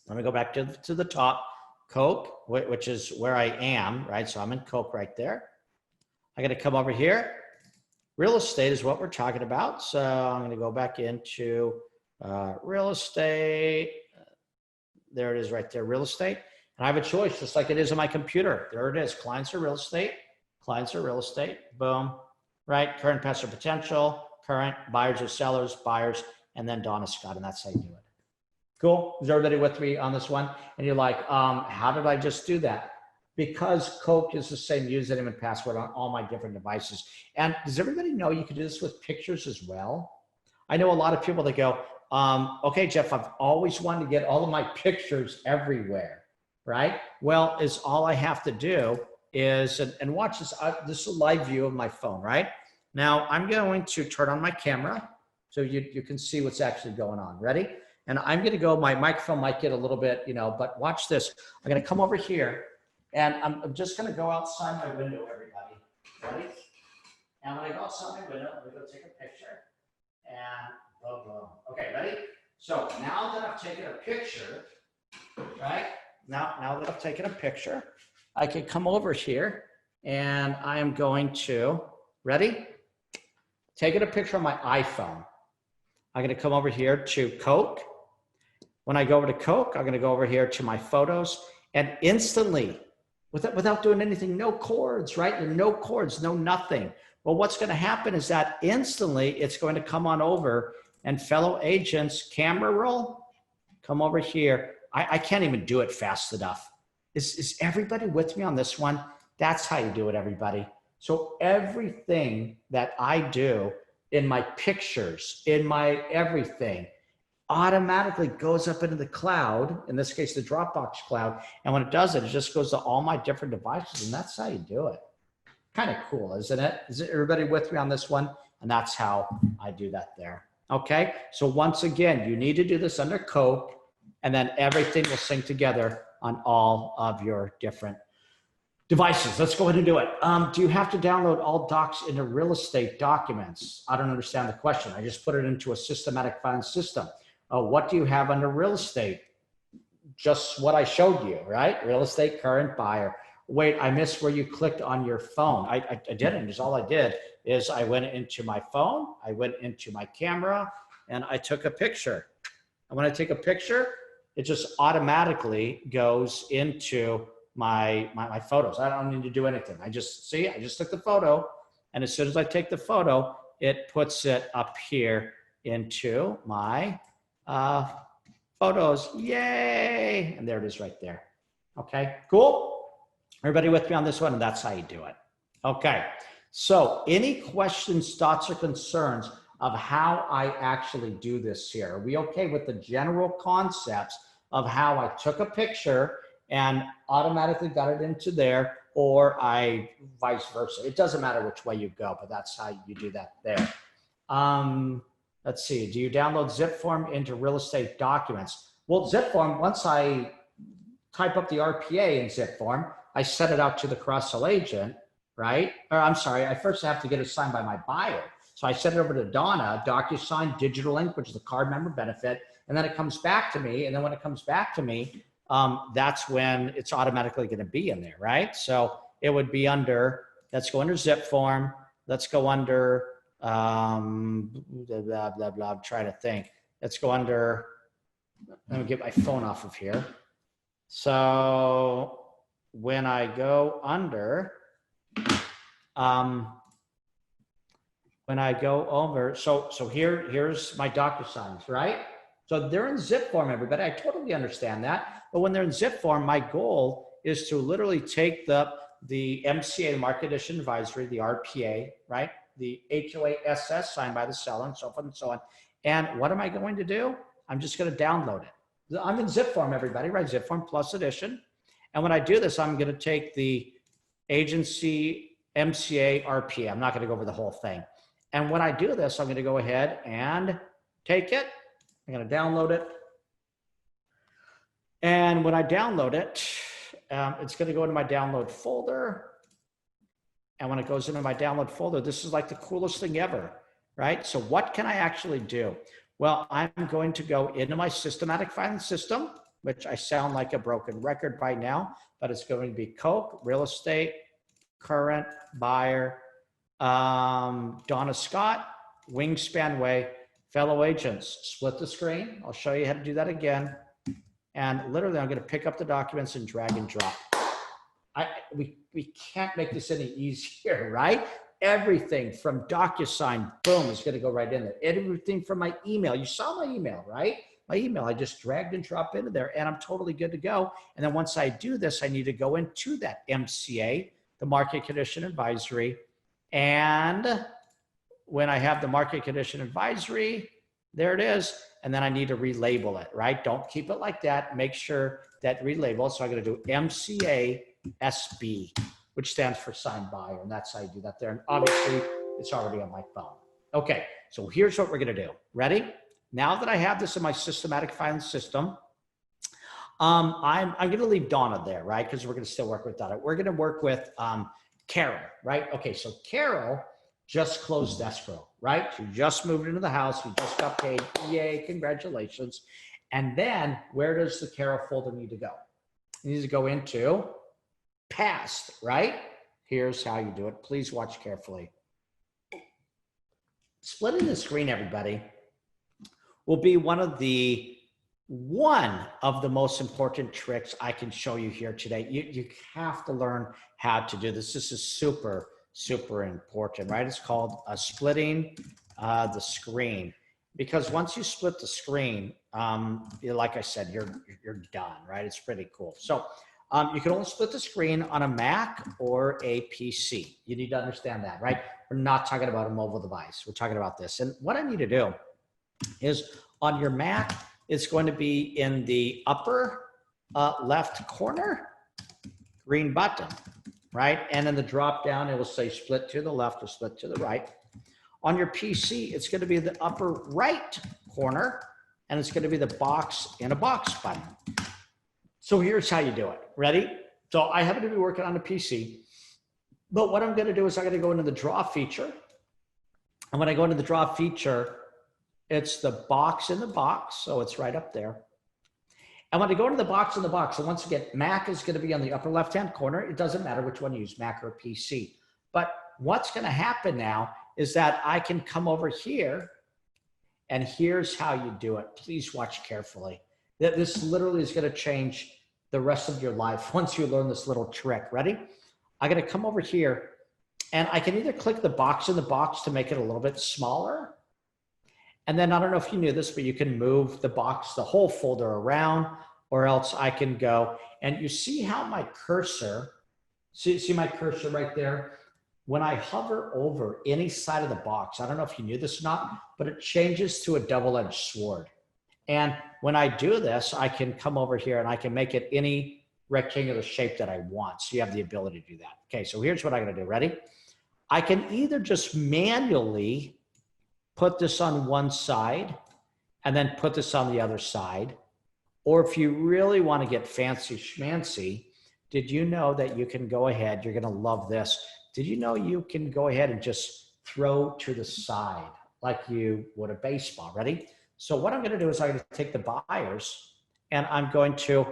Let me go back to the top. Coke, which is where I am, right? So I'm in Coke right there. I'm going to come over here. Real estate is what we're talking about. So I'm going to go back into real estate. There it is right there, real estate. And I have a choice, just like it is on my computer. There it is, clients or real estate, boom, right? Current, passive, potential, current, buyers or sellers, buyers, and then Donna Scott, and that's how you do it. Cool, is everybody with me on this one? And you're like, how did I just do that? Because Coke is the same username and password on all my different devices. And does everybody know you can do this with pictures as well? I know a lot of people that go, okay, Jeff, I've always wanted to get all of my pictures everywhere. Right? Well, is all I have to do is, and watch this, this is a live view of my phone, right? Now I'm going to turn on my camera so you can see what's actually going on. Ready? And I'm going to go, my microphone might get a little bit, but watch this. I'm going to come over here and I'm just going to go outside my window, everybody. Ready? And when I go outside my window, I'm going to go take a picture and boom, boom. Okay, ready? So now that I've taken a picture, right? Now that I've taken a picture, I can come over here and I am going to, ready? Taking a picture on my iPhone. I'm going to come over here to Coke. When I go over to Coke, I'm going to go over here to my photos and instantly, without doing anything, no cords, right? No cords, no nothing. Well, what's going to happen is that instantly it's going to come on over and fellow agents, camera roll, come over here. I can't even do it fast enough. Is everybody with me on this one? That's how you do it, everybody. So everything that I do in my pictures, in my everything, automatically goes up into the cloud, in this case, the Dropbox cloud. And when it does it, it just goes to all my different devices. And that's how you do it. Kind of cool, isn't it? Is everybody with me on this one? And that's how I do that there. Okay, so once again, you need to do this under Cope, and then everything will sync together on all of your different devices. Let's go ahead and do it. Do you have to download all docs into real estate documents? I don't understand the question. I just put it into a systematic filing system. What do you have under real estate? Just what I showed you, right? Real estate, current buyer. Wait, I missed where you clicked on your phone. I didn't, because all I did is I went into my phone, I went into my camera, and I took a picture. And when I take a picture, it just automatically goes into my photos. I don't need to do anything. I just took the photo, and as soon as I take the photo, it puts it up here into my photos. Yay! And there it is right there. Okay, cool. Everybody with me on this one? And that's how you do it. Okay, so any questions, thoughts, or concerns of how I actually do this here? Are we okay with the general concepts of how I took a picture and automatically got it into there, or I vice versa? It doesn't matter which way you go, but that's how you do that there. Let's see, do you download zip form into real estate documents? Well, zip form, once I type up the RPA in zip form, I set it out to the cross-sell agent, right? Or I'm sorry, I first have to get it signed by my buyer. So I send it over to Donna, DocuSign, Digital Ink, which is the card member benefit, and then it comes back to me. And then when it comes back to me, that's when it's automatically going to be in there, right? So it would be under, let's go under zip form. Let's go under, blah, blah, blah, blah. I'm trying to think. Let's go under, let me get my phone off of here. So when I go under, when I go over, so here's my DocuSigns, right? So they're in zip form, everybody. I totally understand that. But when they're in zip form, my goal is to literally take the MCA, the Market Condition Advisory, the RPA, right? The HOA-SS signed by the seller, and so forth and so on. And what am I going to do? I'm just going to download it. I'm in zip form, everybody, right? Zip form plus edition. And when I do this, I'm going to take the agency MCA RPA. I'm not going to go over the whole thing. And when I do this, I'm going to go ahead and take it. I'm going to download it. And when I download it, it's going to go into my download folder. And when it goes into my download folder, this is like the coolest thing ever, right? So what can I actually do? Well, I'm going to go into my systematic filing system, which I sound like a broken record by now, but it's going to be Coke, real estate, current, buyer, Donna Scott, Wingspan Way, fellow agents. Split the screen. I'll show you how to do that again. And literally, I'm going to pick up the documents and drag and drop. We can't make this any easier, right? Everything from DocuSign, boom, is going to go right in there. Everything from my email. You saw my email, right? My email, I just dragged and dropped into there, and I'm totally good to go. And then once I do this, I need to go into that MCA, the Market Condition Advisory. And when I have the Market Condition Advisory, there it is. And then I need to relabel it, right? Don't keep it like that. Make sure that relabel. So I'm going to do MCA SB, which stands for signed buyer. And that's how you do that there. And obviously, it's already on my phone. Okay, so here's what we're going to do. Ready? Now that I have this in my systematic filing system, I'm going to leave Donna there, right? Because we're going to still work with Donna. We're going to work with Carol, right? Okay, so Carol just closed escrow, right? She just moved into the house. She just got paid. Yay, congratulations. And then where does the Carol folder need to go? It needs to go into past, right? Here's how you do it. Please watch carefully. Splitting the screen, everybody, will be one of the most important tricks I can show you here today. You have to learn how to do this. This is super, super important, right? It's called splitting the screen. Because once you split the screen, like I said, you're done, right? It's pretty cool. So you can only split the screen on a Mac or a PC. You need to understand that, right? We're not talking about a mobile device. We're talking about this. And what I need to do is on your Mac, it's going to be in the upper left corner, green button, right? And in the drop down, it will say split to the left or split to the right. On your PC, it's going to be the upper right corner, and it's going to be the box in a box button. So here's how you do it. Ready? So I happen to be working on a PC, but what I'm going to do is I'm going to go into the draw feature. And when I go into the draw feature, it's the box in the box. So it's right up there. And when I go into the box in the box, so once again, Mac is going to be on the upper left-hand corner. It doesn't matter which one you use, Mac or PC. But what's going to happen now is that I can come over here, and here's how you do it. Please watch carefully. This literally is going to change the rest of your life once you learn this little trick. Ready? I'm going to come over here, and I can either click the box in the box to make it a little bit smaller. And then I don't know if you knew this, but you can move the box, the whole folder around, or else I can go, and you see how my cursor, see my cursor right there? When I hover over any side of the box, I don't know if you knew this or not, but it changes to a double-edged sword. And when I do this, I can come over here and I can make it any rectangular shape that I want. So you have the ability to do that. Okay, so here's what I'm gonna do, ready? I can either just manually put this on one side and then put this on the other side. Or if you really want to get fancy schmancy, did you know that you can go ahead, you're going to love this. Did you know you can go ahead and just throw to the side like you would a baseball? Ready? So what I'm going to do is I'm going to take the buyers and I'm going to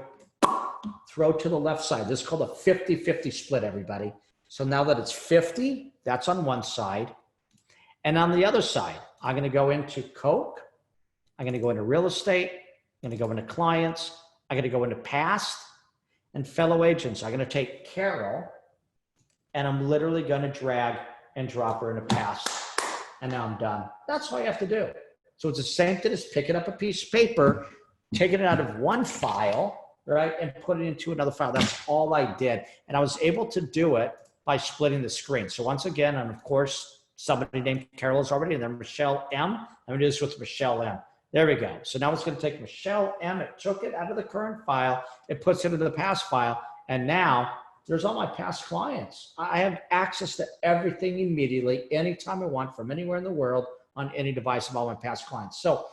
throw to the left side. This is called a 50-50 split, everybody. So now that it's 50, that's on one side. And on the other side, I'm going to go into Coke. I'm going to go into real estate. I'm going to go into clients. I'm going to go into past and fellow agents. I'm going to take Carol, and I'm literally going to drag and drop her into past. And now I'm done. That's all you have to do. So it's the same thing as picking up a piece of paper, taking it out of one file, right, and putting it into another file. That's all I did. And I was able to do it by splitting the screen. So once again, and of course, somebody named Carol is already, and then Michelle M. I'm gonna do this with Michelle M. There we go. So now it's gonna take Michelle M. It took it out of the current file. It puts it into the past file. And now there's all my past clients. I have access to everything immediately, anytime I want, from anywhere in the world, on any device of all my past clients. So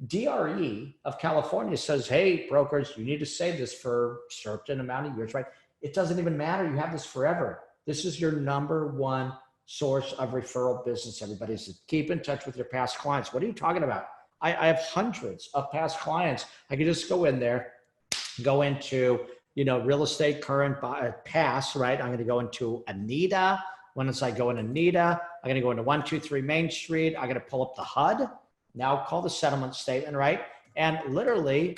DRE of California says, hey, brokers, you need to save this for a certain amount of years, right? It doesn't even matter. You have this forever. This is your number one source of referral business, everybody. Is to keep in touch with your past clients. What are you talking about? I have hundreds of past clients. I can just go in there, go into, real estate, current, past, right? I'm going to go into Anita. Once I go in Anita, I'm going to go into 123 Main Street. I'm going to pull up the HUD. Now call the settlement statement, right? And literally,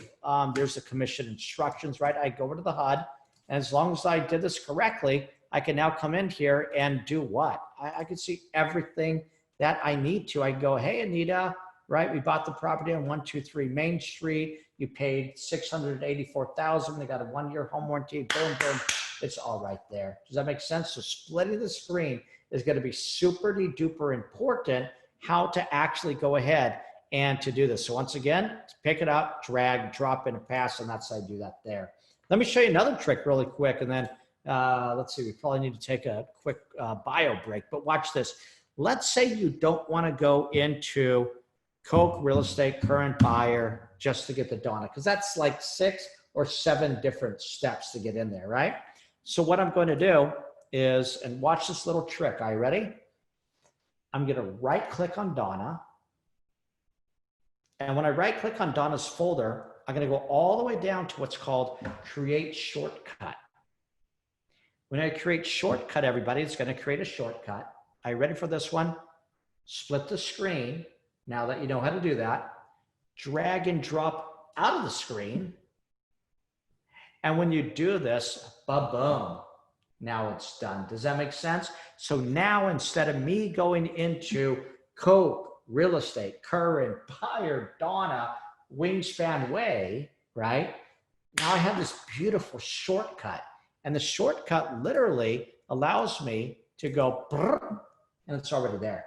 there's the commission instructions, right? I go over to the HUD, and as long as I did this correctly, I can now come in here and do what? I can see everything that I need to. I can go, hey, Anita, right? We bought the property on 123 Main Street. You paid $684,000. They got a 1-year home warranty. Boom, boom. It's all right there. Does that make sense? So splitting the screen is going to be super duper important, how to actually go ahead and to do this. So once again, pick it up, drag, drop in a pass, and that's how I do that there. Let me show you another trick really quick, and then let's see, we probably need to take a quick bio break, but watch this. Let's say you don't want to go into Coke Real Estate Current Buyer just to get the Donna, because that's like 6 or 7 different steps to get in there, right? So what I'm going to do is, and watch this little trick. Are you ready? I'm going to right click on Donna. And when I right click on Donna's folder, I'm going to go all the way down to what's called Create Shortcut. When I create shortcut, everybody, it's going to create a shortcut. Are you ready for this one? Split the screen. Now that you know how to do that, drag and drop out of the screen. And when you do this, ba-boom, now it's done. Does that make sense? So now instead of me going into Coke, Real Estate, Current, Buyer, Donna, Wingspan Way, right? Now I have this beautiful shortcut. And the shortcut literally allows me to go, and it's already there,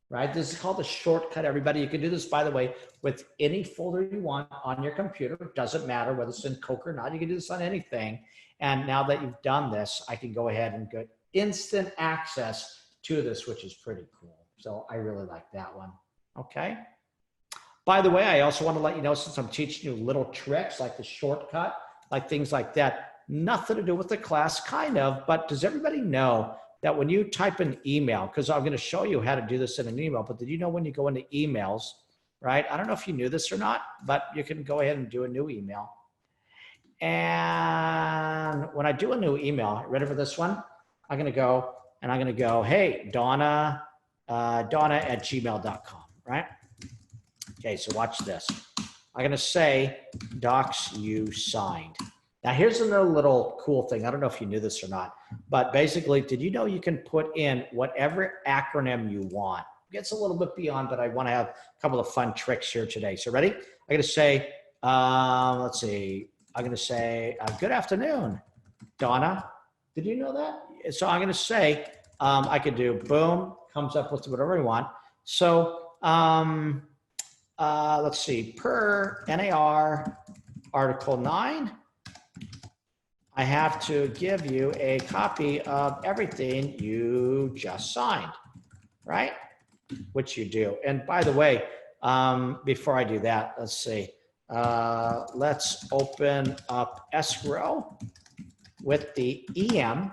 right? This is called a shortcut, everybody. You can do this, by the way, with any folder you want on your computer. It doesn't matter whether it's in Coke or not. You can do this on anything. And now that you've done this, I can go ahead and get instant access to this, which is pretty cool. So I really like that one. Okay. By the way, I also want to let you know, since I'm teaching you little tricks like the shortcut, like things like that, nothing to do with the class, kind of, but does everybody know that when you type an email, because I'm going to show you how to do this in an email, but did you know when you go into emails, right? I don't know if you knew this or not, but you can go ahead and do a new email. And when I do a new email, ready for this one? I'm going to go, hey, Donna at gmail.com, right? Okay, so watch this. I'm going to say, docs you signed. Now, here's another little cool thing. I don't know if you knew this or not, but basically, did you know you can put in whatever acronym you want? It gets a little bit beyond, but I want to have a couple of fun tricks here today. So ready? I'm going to say, let's see. I'm going to say, good afternoon, Donna. Did you know that? So I'm going to say, I could do boom, comes up with whatever I want. So let's see, per NAR Article 9, I have to give you a copy of everything you just signed, right? Which you do. And by the way, before I do that, let's see. Let's open up escrow with the EM,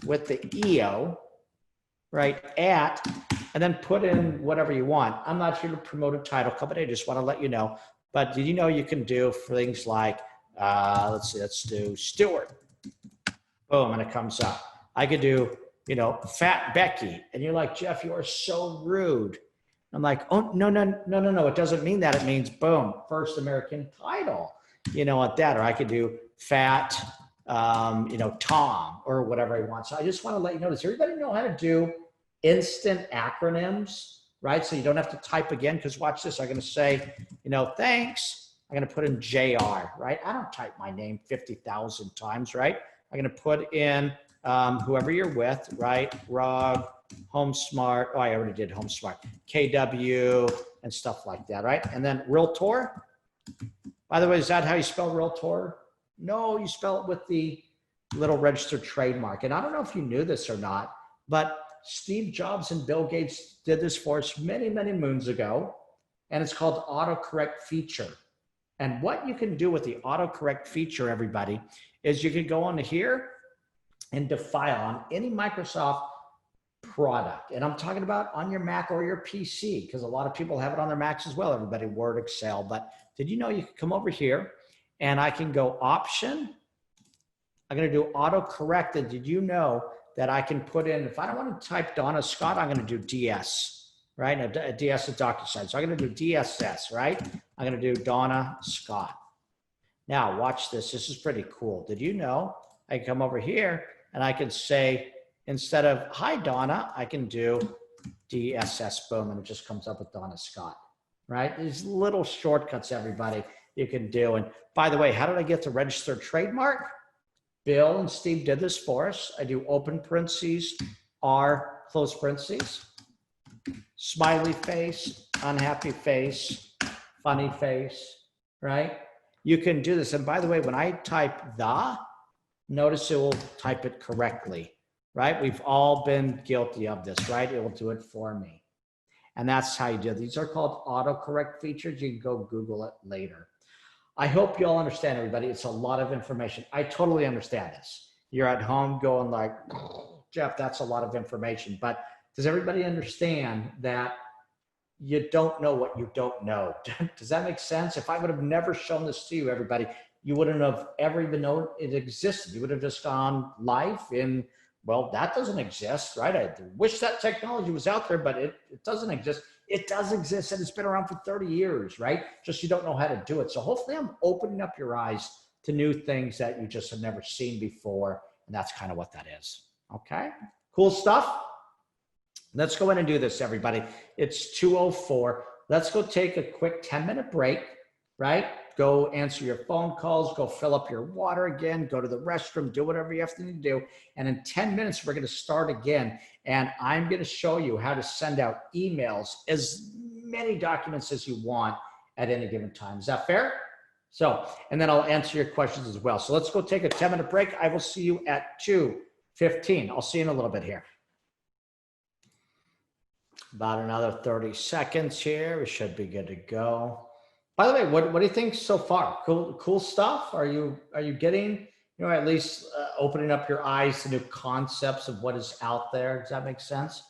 with the EO, right, and then put in whatever you want. I'm not here to promote a title company. I just want to let you know. But did you know you can do things like, let's see, let's do Stewart. Boom, and it comes up. I could do, Fat Becky. And you're like, Jeff, you are so rude. I'm like, oh, no. It doesn't mean that. It means, boom, first American title, at that. Or I could do Fat, Tom, or whatever I want. So I just want to let you know, does everybody know how to do instant acronyms, right? So you don't have to type again, because watch this. I'm going to say, thanks. I'm going to put in JR, right? I don't type my name 50,000 times, right? I'm going to put in whoever you're with, right? Rob, HomeSmart. Oh, I already did HomeSmart. KW and stuff like that, right? And then Realtor. By the way, is that how you spell Realtor? No, you spell it with the little registered trademark. And I don't know if you knew this or not, but Steve Jobs and Bill Gates did this for us many, many moons ago. And it's called autocorrect feature. And what you can do with the autocorrect feature, everybody, is you can go on here and defile on any Microsoft product. And I'm talking about on your Mac or your PC, because a lot of people have it on their Macs as well, everybody, Word, Excel. But did you know you can come over here and I can go option? I'm going to do autocorrect. And did you know that I can put in, if I don't want to type Donna Scott, I'm going to do DS. Right? Now, DS is DocuSign. So I'm going to do DSS, right? I'm going to do Donna Scott. Now, watch this. This is pretty cool. Did you know I can come over here and I can say, instead of hi, Donna, I can do DSS, boom, and it just comes up with Donna Scott, right? These little shortcuts, everybody, you can do. And by the way, how did I get to registered trademark? Bill and Steve did this for us. I do open parentheses, R, close parentheses. Smiley face, unhappy face, funny face, right? You can do this. And by the way, when I type notice it will type it correctly, right? We've all been guilty of this, right? It will do it for me. And that's how you do it. These are called autocorrect features. You can go Google it later. I hope you all understand, everybody. It's a lot of information. I totally understand this. You're at home going like, Jeff, that's a lot of information. But does everybody understand that you don't know what you don't know? Does that make sense? If I would have never shown this to you, everybody, you wouldn't have ever even known it existed. You would have just gone life in, well, that doesn't exist, right? I wish that technology was out there, but it doesn't exist. It does exist, and it's been around for 30 years, right? Just you don't know how to do it. So hopefully I'm opening up your eyes to new things that you just have never seen before, and that's kind of what that is, okay? Cool stuff. Let's go in and do this, everybody. It's 2:04. Let's go take a quick 10-minute break, right? Go answer your phone calls, go fill up your water again, go to the restroom, do whatever you have to do. And in 10 minutes, we're going to start again. And I'm going to show you how to send out emails, as many documents as you want at any given time. Is that fair? So, and then I'll answer your questions as well. So let's go take a 10-minute break. I will see you at 2:15. I'll see you in a little bit here. About another 30 seconds here. We should be good to go. By the way, what do you think so far? Cool stuff. Are you getting, at least opening up your eyes to new concepts of what is out there? Does that make sense?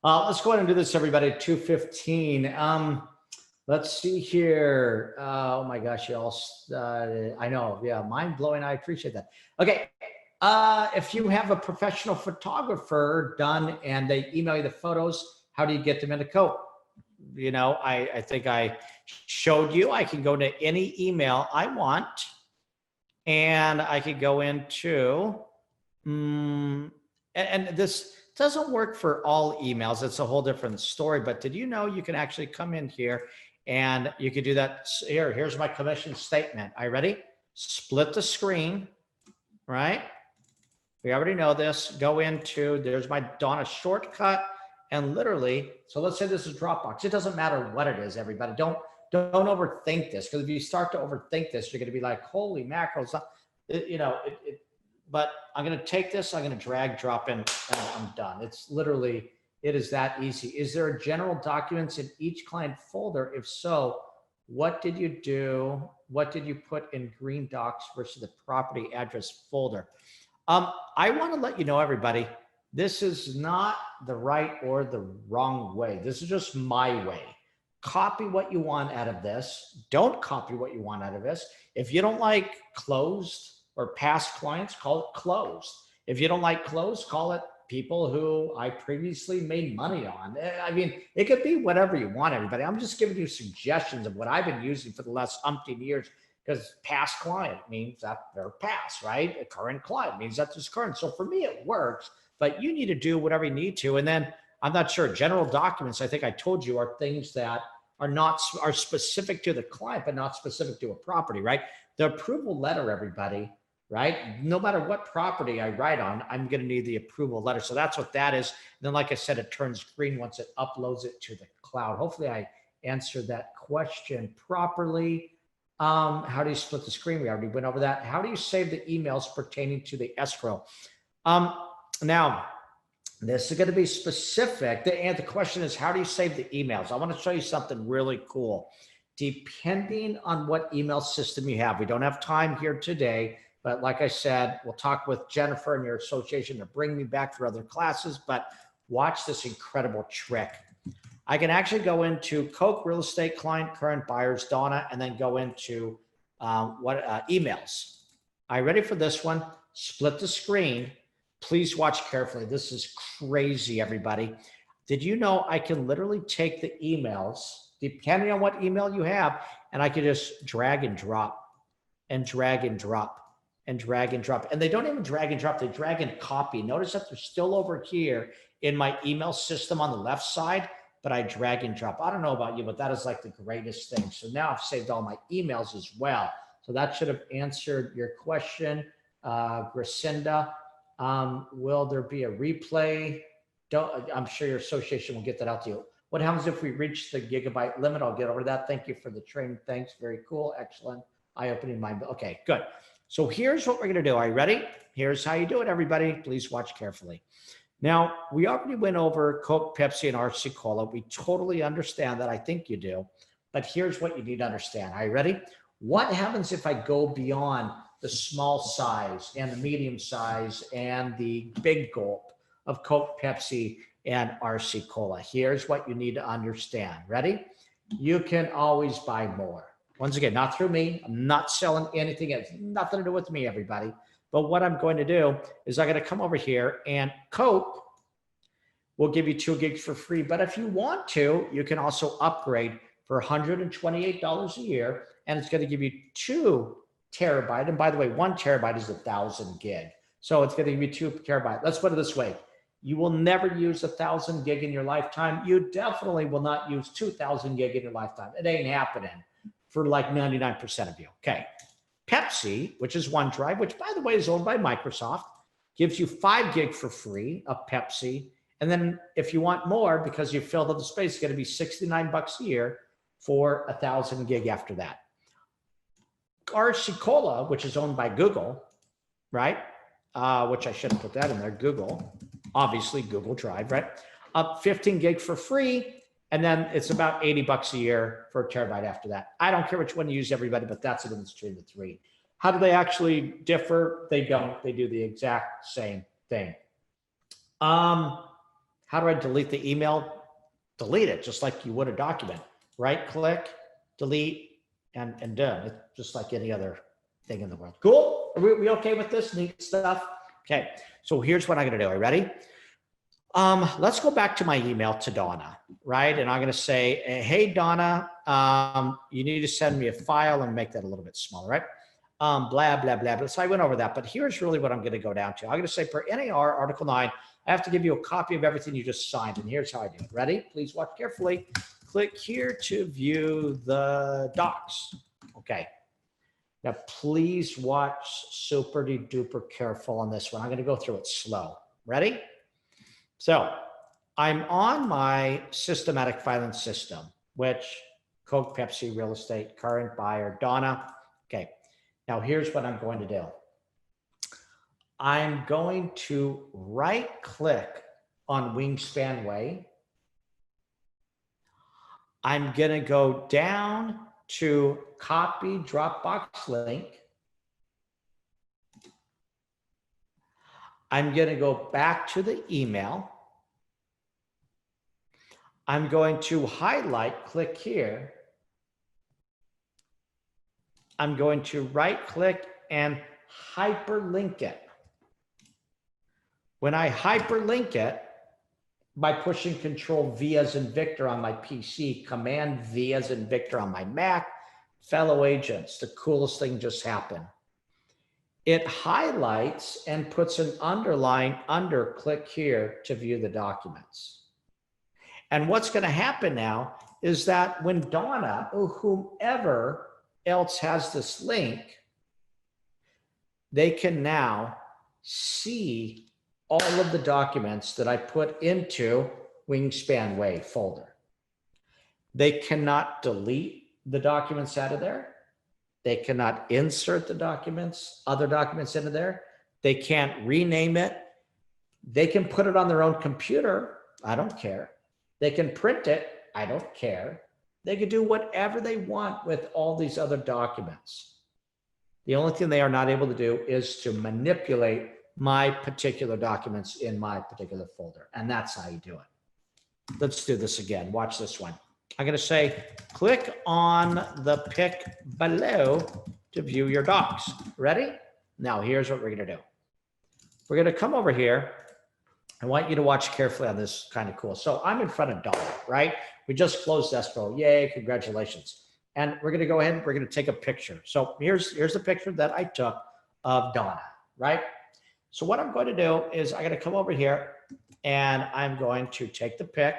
Let's go ahead and do this, everybody. 2:15. Let's see here. Oh my gosh, y'all. I know. Yeah, mind blowing. I appreciate that. Okay. If you have a professional photographer done and they email you the photos, how do you get them into Cope? I think I showed you. I can go to any email I want, and I could go into, and this doesn't work for all emails. It's a whole different story. But did you know you can actually come in here and you could do that? Here's my commission statement. Are you ready? Split the screen, right? We already know this. Go into, there's my Donna shortcut, and literally, so let's say this is Dropbox. It doesn't matter what it is, everybody. Don't overthink this, because if you start to overthink this, you're going to be like, holy mackerel. But I'm going to take this, I'm going to drag, drop in, and I'm done. It's literally, it is that easy. Is there a general documents in each client folder? If so, what did you do? What did you put in green docs versus the property address folder? I want to let you know, everybody, this is not the right or the wrong way. This is just my way. Copy what you want out of this. Don't copy what you want out of this. If you don't like closed or past clients, call it closed. If you don't like closed, call it people who I previously made money on. I mean, it could be whatever you want, everybody. I'm just giving you suggestions of what I've been using for the last umpteen years, because past client means that they're past, right? A current client means that there's current. So for me, it works, but you need to do whatever you need to. And then I'm not sure, general documents, I think I told you, are things that are specific to the client, but not specific to a property, right? The approval letter, everybody, right? No matter what property I write on, I'm going to need the approval letter. So that's what that is. And then, like I said, it turns green once it uploads it to the cloud. Hopefully I answered that question properly. How do you split the screen? We already went over that. How do you save the emails pertaining to the escrow? Now, this is going to be specific. And the question is, how do you save the emails? I want to show you something really cool. Depending on what email system you have, we don't have time here today, but like I said, we'll talk with Jennifer and your association to bring me back for other classes, but watch this incredible trick. I can actually go into Coke Real Estate Client Current Buyers, Donna, and then go into emails. Are you ready for this one? Split the screen. Please watch carefully. This is crazy, everybody. Did you know I can literally take the emails, depending on what email you have, and I can just drag and drop and drag and drop and drag and drop. And they don't even drag and drop, they drag and copy. Notice that they're still over here in my email system on the left side, but I drag and drop. I don't know about you, but that is like the greatest thing. So now I've saved all my emails as well. So that should have answered your question, Gracinda. Will there be a replay? I'm sure your association will get that out to you. What happens if we reach the gigabyte limit? I'll get over that. Thank you for the training. Thanks. Very cool. Excellent. Eye-opening mind. Okay, good. So here's what we're going to do. Are you ready? Here's how you do it, everybody. Please watch carefully. Now, we already went over Coke, Pepsi, and RC Cola. We totally understand that. I think you do. But here's what you need to understand. Are you ready? What happens if I go beyond the small size and the medium size and the big gulp of Coke, Pepsi, and RC Cola? Here's what you need to understand. Ready? You can always buy more. Once again, not through me. I'm not selling anything. It has nothing to do with me, everybody. But what I'm going to do is I'm going to come over here, and Coke will give you 2 gigs for free. But if you want to, you can also upgrade for $128 a year, and it's going to give you 2 terabyte. And by the way, 1 terabyte is 1,000 gig. So it's going to give you 2 terabyte. Let's put it this way. You will never use 1,000 gig in your lifetime. You definitely will not use 2,000 gig in your lifetime. It ain't happening for like 99% of you. Okay. Pepsi, which is OneDrive, which by the way is owned by Microsoft, gives you 5 gig for free of Pepsi. And then if you want more, because you filled up the space, it's going to be $69 a year for 1,000 gig after that. RC Cola, which is owned by Google, right? Which I should have put that in there, Google, obviously Google Drive, right? up 15 gig for free. And then it's about 80 bucks a year for a terabyte after that. I don't care which one you use, everybody, but that's the difference between the three. How do they actually differ? They don't. They do the exact same thing. How do I delete the email? Delete it just like you would a document. Right click, delete, and done. It's just like any other thing in the world. Cool? Are we okay with this neat stuff? Okay, so here's what I'm gonna do. Are you ready? Let's go back to my email to Donna, right? And I'm gonna say, hey, Donna, you need to send me a file and make that a little bit smaller, right? Blah, blah, blah, blah. So I went over that, but here's really what I'm gonna go down to. I'm gonna say per NAR Article 9, I have to give you a copy of everything you just signed. And here's how I do it. Ready? Please watch carefully. Click here to view the docs. Okay. Now, please watch super duper careful on this one. I'm going to go through it slow. Ready? So I'm on my systematic filing system, which Coke, Pepsi, real estate, current buyer, Donna. Okay. Now, here's what I'm going to do. I'm going to right click on Wingspan Way. I'm going to go down to copy Dropbox link. I'm going to go back to the email. I'm going to highlight, click here. I'm going to right click and hyperlink it. When I hyperlink it, by pushing Control V as in Victor on my PC, Command V as in Victor on my Mac, fellow agents, the coolest thing just happened. It highlights and puts an underline under, click here to view the documents. And what's going to happen now is that when Donna or whomever else has this link, they can now see all of the documents that I put into Wingspan Way folder. They cannot delete the documents out of there. They cannot insert the documents, other documents into there. They can't rename it. They can put it on their own computer. I don't care. They can print it. I don't care. They can do whatever they want with all these other documents. The only thing they are not able to do is to manipulate my particular documents in my particular folder. And that's how you do it. Let's do this again. Watch this one. I'm going to say, click on the pic below to view your docs. Ready? Now, here's what we're going to do. We're going to come over here. I want you to watch carefully on this, kind of cool. So I'm in front of Donna, right? We just closed escrow. Yay, congratulations. And we're going to go ahead and we're going to take a picture. So here's the picture that I took of Donna, right? So what I'm going to do is I'm going to come over here and I'm going to take the pic.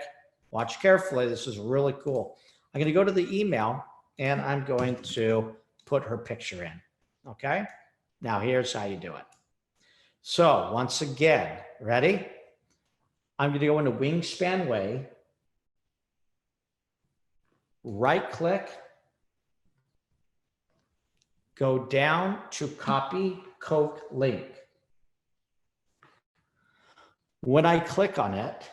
Watch carefully. This is really cool. I'm going to go to the email and I'm going to put her picture in. Okay. Now here's how you do it. So once again, ready? I'm going to go into Wingspan Way, right click, go down to copy Coke link. When I click on it,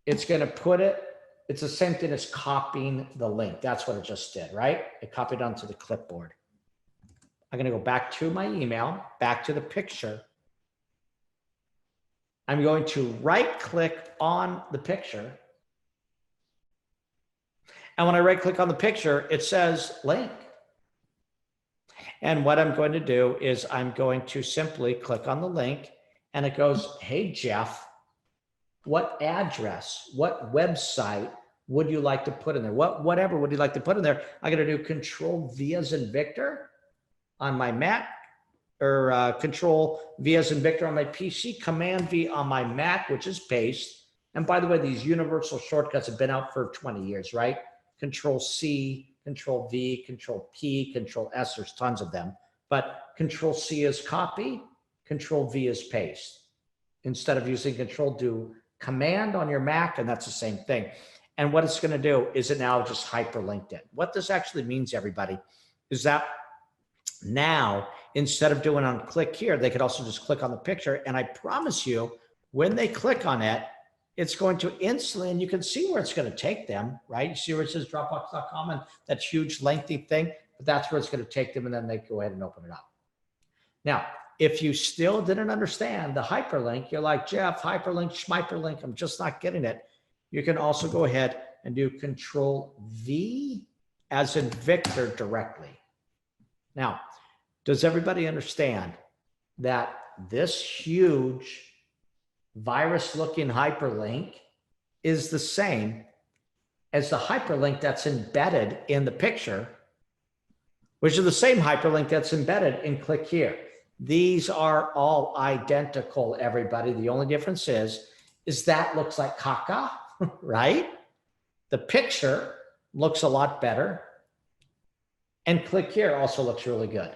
it's going to put it, it's the same thing as copying the link. That's what it just did, right? It copied onto the clipboard. I'm going to go back to my email, back to the picture. I'm going to right click on the picture. And when I right click on the picture, it says link. And what I'm going to do is I'm going to simply click on the link and it goes, hey, Jeff, what address, what website would you like to put in there? Whatever would you like to put in there? I'm going to do Control V as in Victor on my Mac, or Control V as in Victor on my PC, Command V on my Mac, which is paste. And by the way, these universal shortcuts have been out for 20 years, right? Control C, Control V, Control P, Control S, there's tons of them. But Control C is copy, Control V is paste. Instead of using Control, do Command on your Mac, and that's the same thing. And what it's going to do is it now just hyperlinked it. What this actually means, everybody, is that now, instead of doing on click here, they could also just click on the picture. And I promise you, when they click on it, it's going to instantly, and you can see where it's going to take them, right? You see where it says Dropbox.com and that huge lengthy thing, but that's where it's going to take them, and then they go ahead and open it up. Now, if you still didn't understand the hyperlink, you're like, Jeff, hyperlink, schmyperlink, I'm just not getting it. You can also go ahead and do Control V as in Victor directly. Now, does everybody understand that this huge virus-looking hyperlink is the same as the hyperlink that's embedded in the picture, which is the same hyperlink that's embedded in Click Here? These are all identical, everybody. The only difference is that looks like caca, right? The picture looks a lot better. And Click Here also looks really good.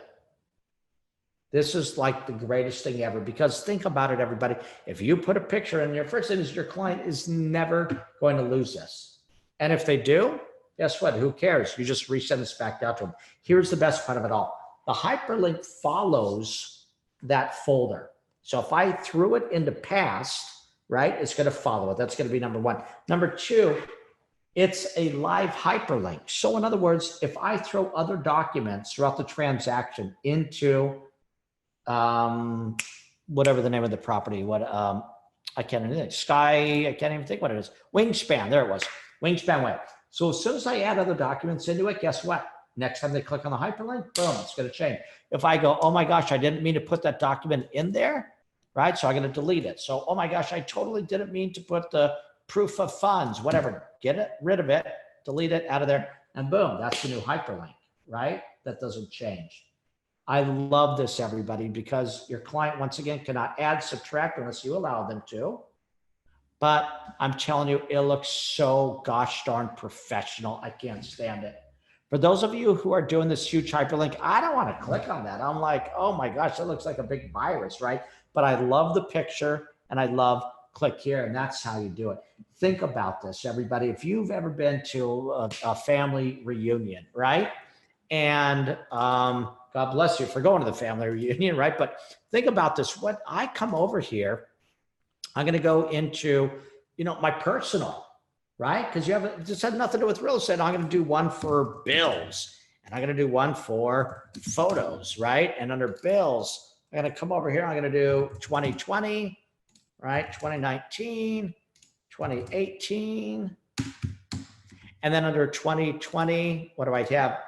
This is like the greatest thing ever, because think about it, everybody. If you put a picture in your first instance, your client is never going to lose this. And if they do, guess what? Who cares? You just resend this back out to them. Here's the best part of it all. The hyperlink follows that folder. So if I threw it into past, right, it's going to follow it. That's going to be number one. Number two, it's a live hyperlink. So in other words, if I throw other documents throughout the transaction into whatever the name of the property, I can't even think, I can't even think what it is. Wingspan, there it was. Wingspan Web. So as soon as I add other documents into it, guess what? Next time they click on the hyperlink, boom, it's going to change. If I go, oh my gosh, I didn't mean to put that document in there, right? So I'm going to delete it. So, oh my gosh, I totally didn't mean to put the proof of funds, whatever, rid of it, delete it out of there, and boom, that's the new hyperlink, right? That doesn't change. I love this, everybody, because your client, once again, cannot add, subtract unless you allow them to. But I'm telling you, it looks so gosh darn professional. I can't stand it. For those of you who are doing this huge hyperlink, I don't want to click on that. I'm like, oh my gosh, that looks like a big virus, right? But I love the picture and I love Click Here, and that's how you do it. Think about this, everybody. If you've ever been to a family reunion, right? And God bless you for going to the family reunion, right? But think about this. When I come over here, I'm going to go into, my personal, right? Because this had nothing to do with real estate. I'm going to do one for bills, and I'm going to do one for photos, right? And under bills, I'm going to come over here. I'm going to do 2020, right? 2019, 2018. And then under 2020, what do I have?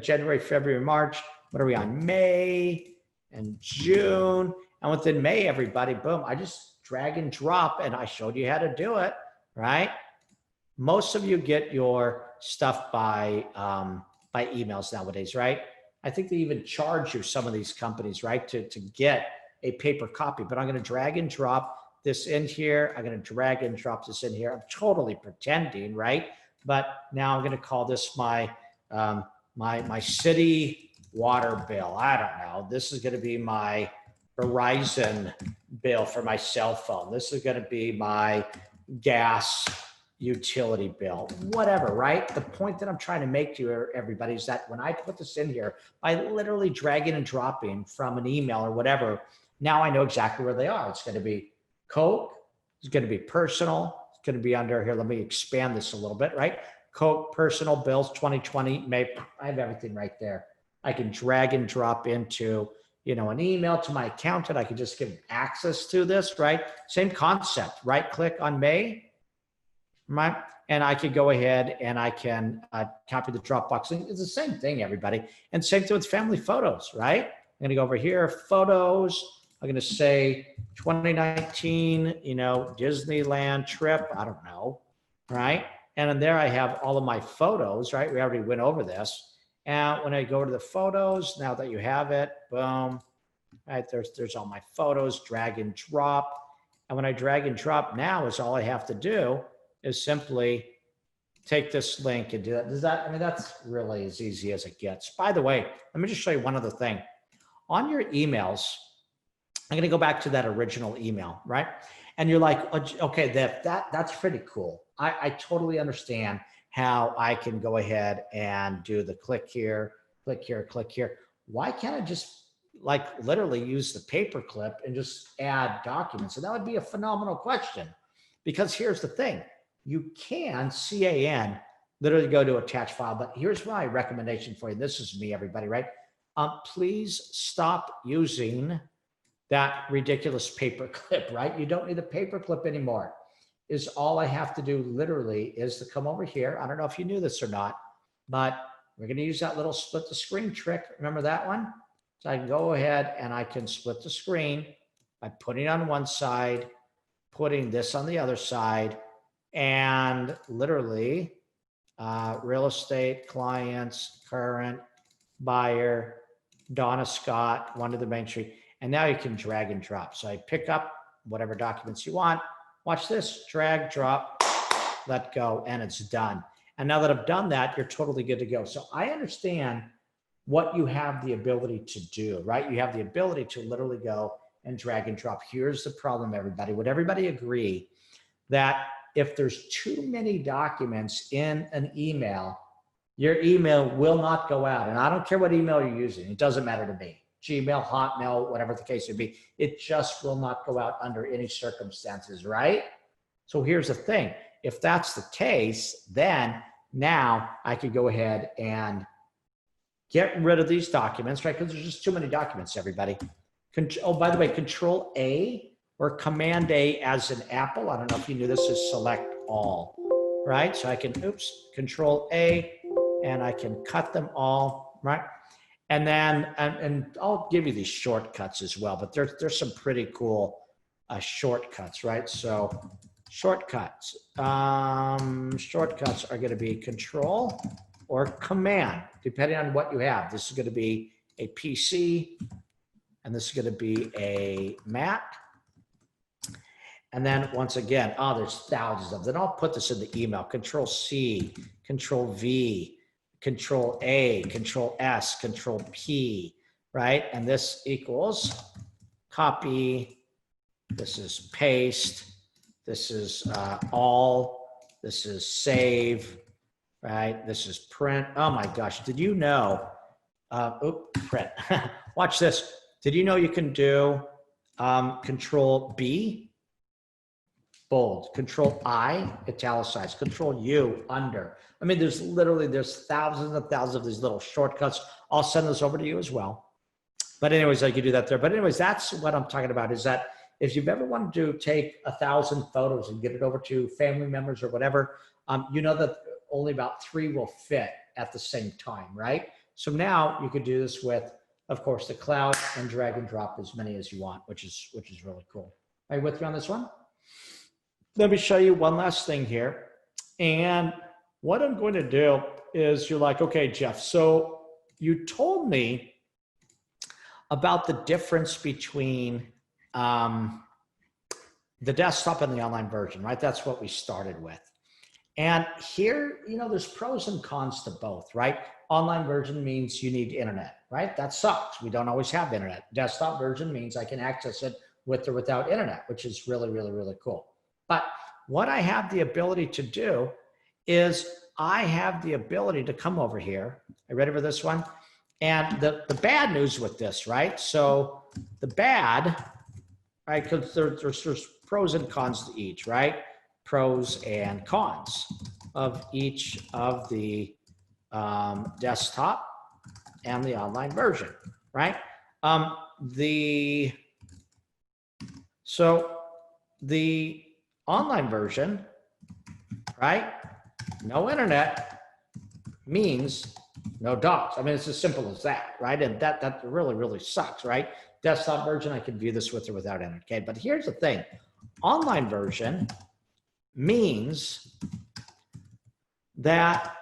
January, February, March. What are we on? May and June. And within May, everybody, boom, I just drag and drop, and I showed you how to do it, right? Most of you get your stuff by emails nowadays, right? I think they even charge you, some of these companies, right, to get a paper copy. But I'm going to drag and drop this in here. I'm going to drag and drop this in here. I'm totally pretending, right? But now I'm going to call this my city water bill. I don't know. This is going to be my Verizon bill for my cell phone. This is going to be my gas utility bill, whatever, right? The point that I'm trying to make to you, everybody, is that when I put this in here, by literally dragging and dropping from an email or whatever, now I know exactly where they are. It's going to be Coke. It's going to be personal. It's going to be under here. Let me expand this a little bit, right? Coke, personal bills, 2020, May. I have everything right there. I can drag and drop into, an email to my accountant. I can just give access to this, right? Same concept, right? Click on May, right? And I could go ahead and I can copy the Dropbox link. It's the same thing, everybody. And same thing with family photos, right? I'm going to go over here, photos. I'm going to say 2019, Disneyland trip. I don't know, right? And in there I have all of my photos, right? We already went over this. And when I go to the photos, now that you have it, boom, right? There's all my photos, drag and drop. And when I drag and drop now is all I have to do is simply take this link and do that. That's really as easy as it gets. By the way, let me just show you one other thing. On your emails, I'm going to go back to that original email, right? And you're like, okay, that's pretty cool. I totally understand how I can go ahead and do the click here, click here, click here. Why can't I just literally use the paperclip and just add documents? And that would be a phenomenal question. Because here's the thing, you can, CAN, literally go to attach file, but here's my recommendation for you. This is me, everybody, right? Please stop using that ridiculous paper clip, right? You don't need a paper clip anymore. Is all I have to do literally is to come over here. I don't know if you knew this or not, but we're going to use that little split the screen trick. Remember that one? So I can go ahead and I can split the screen by putting on one side, putting this on the other side, and literally real estate clients, current buyer, Donna Scott, one to the Main Street. And now you can drag and drop. So I pick up whatever documents you want. Watch this, drag, drop, let go, and it's done. And now that I've done that, you're totally good to go. So I understand what you have the ability to do, right? You have the ability to literally go and drag and drop. Here's the problem, everybody. Would everybody agree that if there's too many documents in an email, your email will not go out? And I don't care what email you're using. It doesn't matter to me. Gmail, Hotmail, whatever the case would be. It just will not go out under any circumstances, right? So here's the thing. If that's the case, then now I could go ahead and get rid of these documents, right? Because there's just too many documents, everybody. Oh, by the way, Control A or Command A as in Apple. I don't know if you knew this is select all, right? So I can, Control A, and I can cut them all, right? And then, and I'll give you these shortcuts as well, but there's some pretty cool shortcuts, right? So shortcuts, shortcuts are going to be Control or Command, depending on what you have. This is going to be a PC, and this is going to be a Mac. And then once again, there's thousands of them. Then I'll put this in the email. Control C, Control V, Control A, Control S, Control P, right? And this equals copy. This is paste. This is all. This is save, right? This is print. Oh my gosh, did you know? Print. Watch this. Did you know you can do Control B, bold, Control I, italicized, Control U, under. I mean, there's thousands and thousands of these little shortcuts. I'll send this over to you as well. But anyways, I could do that there. But anyways, that's what I'm talking about, is that if you've ever wanted to take 1,000 photos and get it over to family members or whatever, you know that only about 3 will fit at the same time, right? So now you could do this with, of course, the cloud, and drag and drop as many as you want, which is really cool. Are you with me on this one? Let me show you one last thing here. And what I'm going to do is, you're like, okay, Jeff, so you told me about the difference between the desktop and the online version, right? That's what we started with. And here, there's pros and cons to both, right? Online version means you need internet, right? That sucks. We don't always have internet. Desktop version means I can access it with or without internet, which is really, really, really cool. But what I have the ability to do is I have the ability to come over here. Are you ready for this one? And the bad news with this, right? So the bad, right? Because there's pros and cons to each, right? Pros and cons of each of the desktop and the online version, right? So the online version, right? No internet means no docs. I mean, it's as simple as that, right? And that really, really sucks, right? Desktop version, I can view this with or without internet, okay? But here's the thing. Online version means that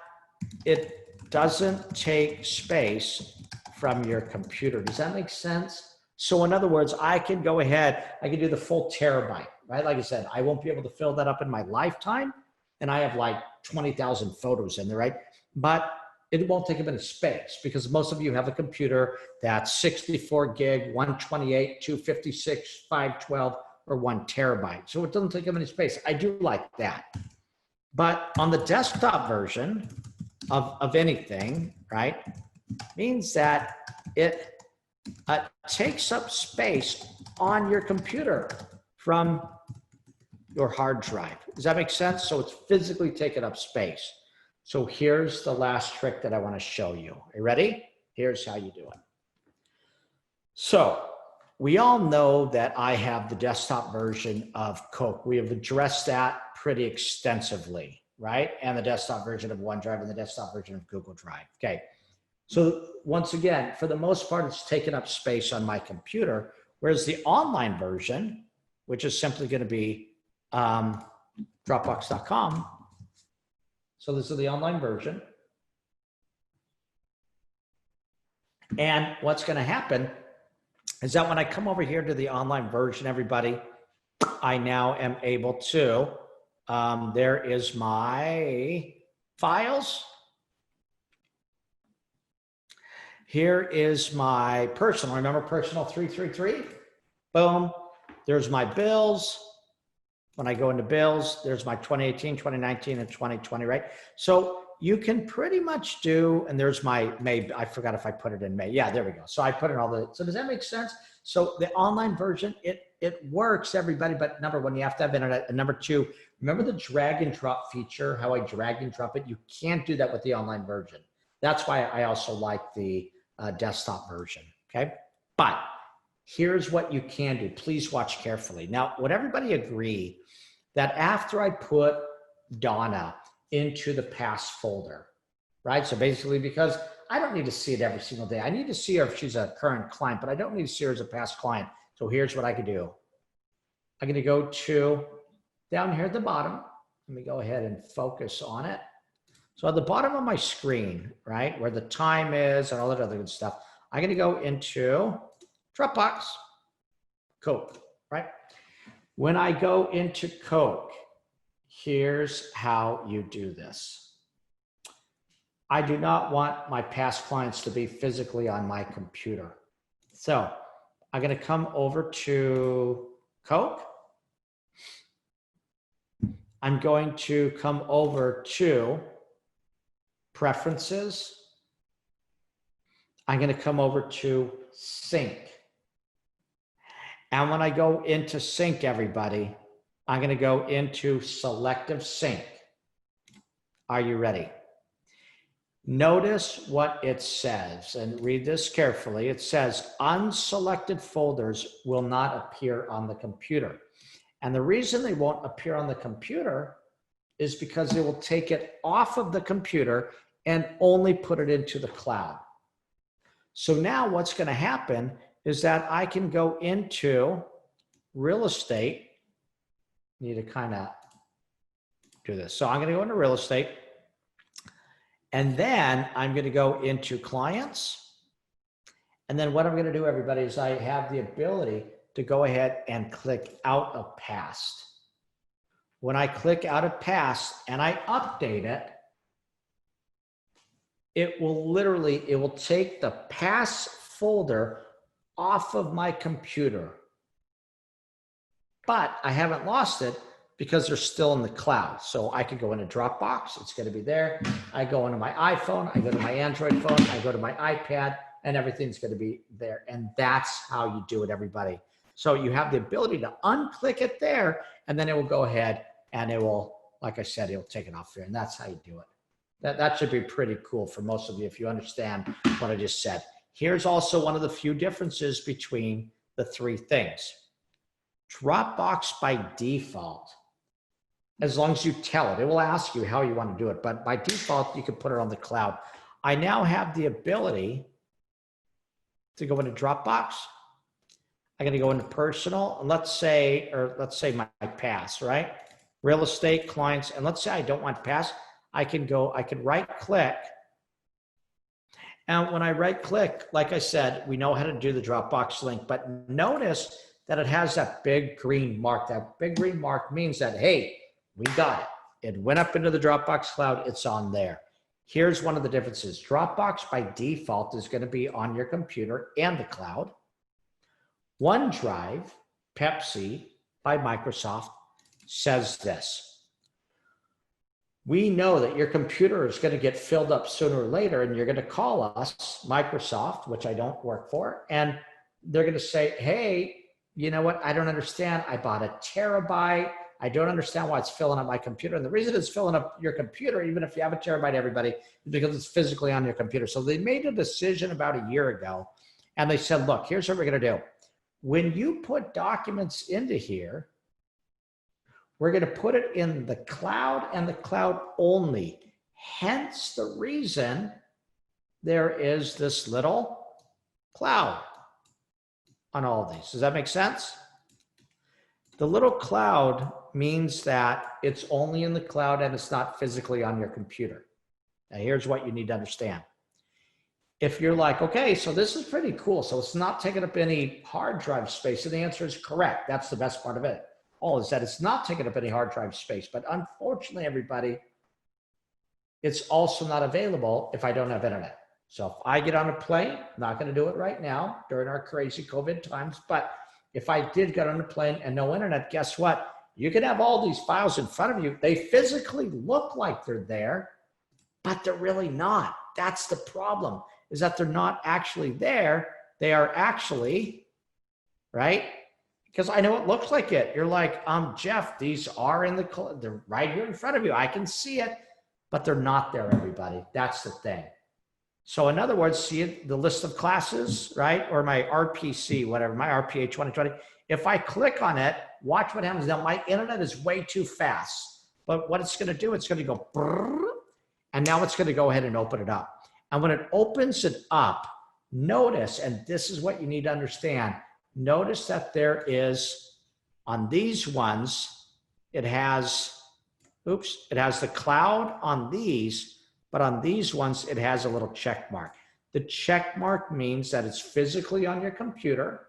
it doesn't take space from your computer. Does that make sense? So in other words, I can go ahead, I can do the full terabyte, right? Like I said, I won't be able to fill that up in my lifetime. And I have like 20,000 photos in there, right? But it won't take up any space, because most of you have a computer that's 64 gig, 128, 256, 512, or 1 terabyte. So it doesn't take up any space. I do like that. But on the desktop version of anything, right, means that it takes up space on your computer from your hard drive. Does that make sense? So it's physically taking up space. So here's the last trick that I want to show you. Are you ready? Here's how you do it. So we all know that I have the desktop version of Coke. We have addressed that pretty extensively, right? And the desktop version of OneDrive and the desktop version of Google Drive. Okay. So once again, for the most part, it's taken up space on my computer, whereas the online version, which is simply going to be Dropbox.com. So this is the online version. And what's going to happen is that when I come over here to the online version, everybody, I now am able to, there is my files. Here is my personal, remember personal 333? Boom. There's my bills. When I go into bills, there's my 2018, 2019, and 2020, right? So you can pretty much do, and there's my May, I forgot if I put it in May. Yeah, there we go. So I put in all the, so does that make sense? So the online version, it works, everybody, but number one, you have to have internet. And number two, remember the drag and drop feature, how I drag and drop it? You can't do that with the online version. That's why I also like the desktop version, okay? But here's what you can do. Please watch carefully. Now, would everybody agree that after I put Donna into the past folder, right? So basically, because I don't need to see it every single day. I need to see her if she's a current client, but I don't need to see her as a past client. So here's what I could do. I'm going to go to down here at the bottom. Let me go ahead and focus on it. So at the bottom of my screen, right, where the time is and all that other good stuff, I'm going to go into Dropbox, Coke, right? When I go into Coke, here's how you do this. I do not want my past clients to be physically on my computer. So I'm going to come over to Coke. I'm going to come over to Preferences. I'm going to come over to Sync. And when I go into Sync, everybody, I'm going to go into Selective Sync. Are you ready? Notice what it says, and read this carefully. It says, unselected folders will not appear on the computer. And the reason they won't appear on the computer is because it will take it off of the computer and only put it into the cloud. So now what's going to happen is that I can go into real estate. Need to kind of do this. So I'm going to go into real estate. And then I'm going to go into clients. And then what I'm going to do, everybody, is I have the ability to go ahead and click out of past. When I click out of past and I update it, it will take the past folder off of my computer. But I haven't lost it because they're still in the cloud. So I could go into Dropbox, it's gonna be there. I go into my iPhone, I go to my Android phone, I go to my iPad, and everything's gonna be there. And that's how you do it, everybody. So you have the ability to unclick it there, and then it will go ahead and it will, like I said, it'll take it off here, and that's how you do it. That should be pretty cool for most of you if you understand what I just said. Here's also one of the few differences between the three things. Dropbox by default, as long as you tell it, it will ask you how you want to do it, but by default, you can put it on the cloud. I now have the ability to go into Dropbox. I'm going to go into personal, and let's say my past, right? Real estate, clients, and let's say I don't want past. I can right click. And when I right click, like I said, we know how to do the Dropbox link, but notice that it has that big green mark. That big green mark means that, hey, we got it. It went up into the Dropbox cloud. It's on there. Here's one of the differences. Dropbox by default is going to be on your computer and the cloud. OneDrive, Pepsi by Microsoft says this. We know that your computer is going to get filled up sooner or later, and you're going to call us, Microsoft, which I don't work for, and they're going to say, hey, you know what? I don't understand. I bought a terabyte I don't understand why it's filling up my computer. And the reason it's filling up your computer, even if you have a terabyte, everybody, is because it's physically on your computer. So they made a decision about a year ago, and they said, look, here's what we're going to do. When you put documents into here, we're going to put it in the cloud and the cloud only. Hence the reason there is this little cloud on all of these. Does that make sense? The little cloud means that it's only in the cloud and it's not physically on your computer. Now here's what you need to understand. If you're like, okay, so this is pretty cool, so it's not taking up any hard drive space, and the answer is correct. That's the best part of it. All is that it's not taking up any hard drive space, but unfortunately, everybody, it's also not available if I don't have internet. So if I get on a plane, I'm not going to do it right now during our crazy COVID times, but if I did get on a plane and no internet, guess what? You can have all these files in front of you. They physically look like they're there, but they're really not. That's the problem, is that they're not actually there. They are actually, right? Because I know it looks like it. You're like, Jeff, these are they're right here in front of you. I can see it, but they're not there, everybody. That's the thing. So in other words, see the list of classes, right? Or my RPC, whatever, my RPA 2020. If I click on it, watch what happens. Now my internet is way too fast, but what it's going to do, it's going to go, brrr, and now it's going to go ahead and open it up. And when it opens it up, notice, and this is what you need to understand, notice that there is, on these ones, it has the cloud on these, but on these ones, it has a little check mark. The check mark means that it's physically on your computer,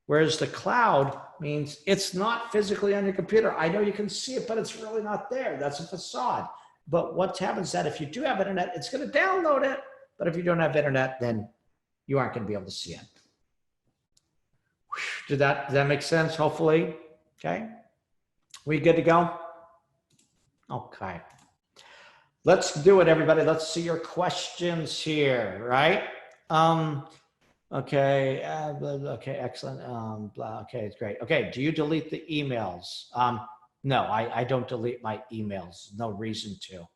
whereas the cloud means it's not physically on your computer. I know you can see it, but it's really not there. That's a facade. But what happens is that if you do have internet, it's going to download it. But if you don't have internet, then you aren't going to be able to see it. Does that make sense? Hopefully. Okay. We good to go? Okay. Let's do it, everybody. Let's see your questions here, right? Okay. Okay. Excellent. Okay. It's great. Okay. Do you delete the emails? No, I don't delete my emails. No reason to.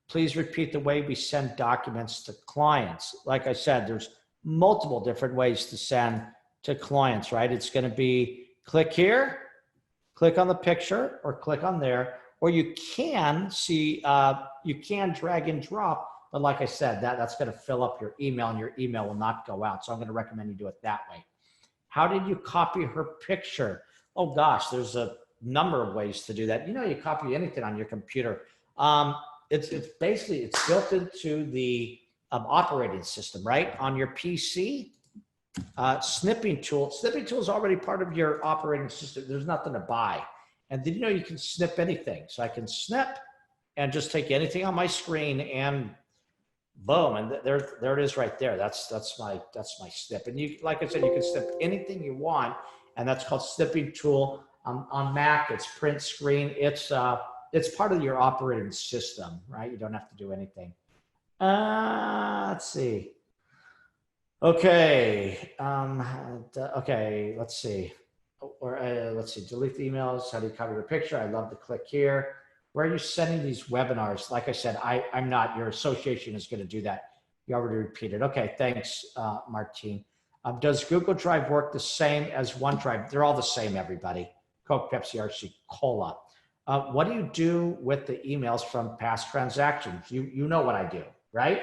Please repeat the way we send documents to clients. Like I said, there's multiple different ways to send to clients, right? It's going to be click here, click on the picture, or click on there, or you can see, you can drag and drop, but like I said, that's going to fill up your email and your email will not go out. So I'm going to recommend you do it that way. How did you copy her picture? Oh gosh, there's a number of ways to do that. You know, you copy anything on your computer. It's basically, it's built into the operating system, right? On your PC, snipping tool is already part of your operating system. There's nothing to buy. And did you know you can snip anything? So I can snip and just take anything on my screen and boom, and there it is right there. That's my snip. And you, like I said, you can snip anything you want, and that's called snipping tool. On Mac, it's print screen. It's part of your operating system, right? You don't have to do anything. Let's see. Okay. Okay. Let's see. Let's see. Delete the emails. How do you cover your picture? I love to click here. Where are you sending these webinars? Like I said, I'm not. Your association is going to do that. You already repeated. Okay. Thanks, Martine. Does Google Drive work the same as OneDrive? They're all the same, everybody. Coke, Pepsi, RC, Cola. What do you do with the emails from past transactions? You know what I do, right?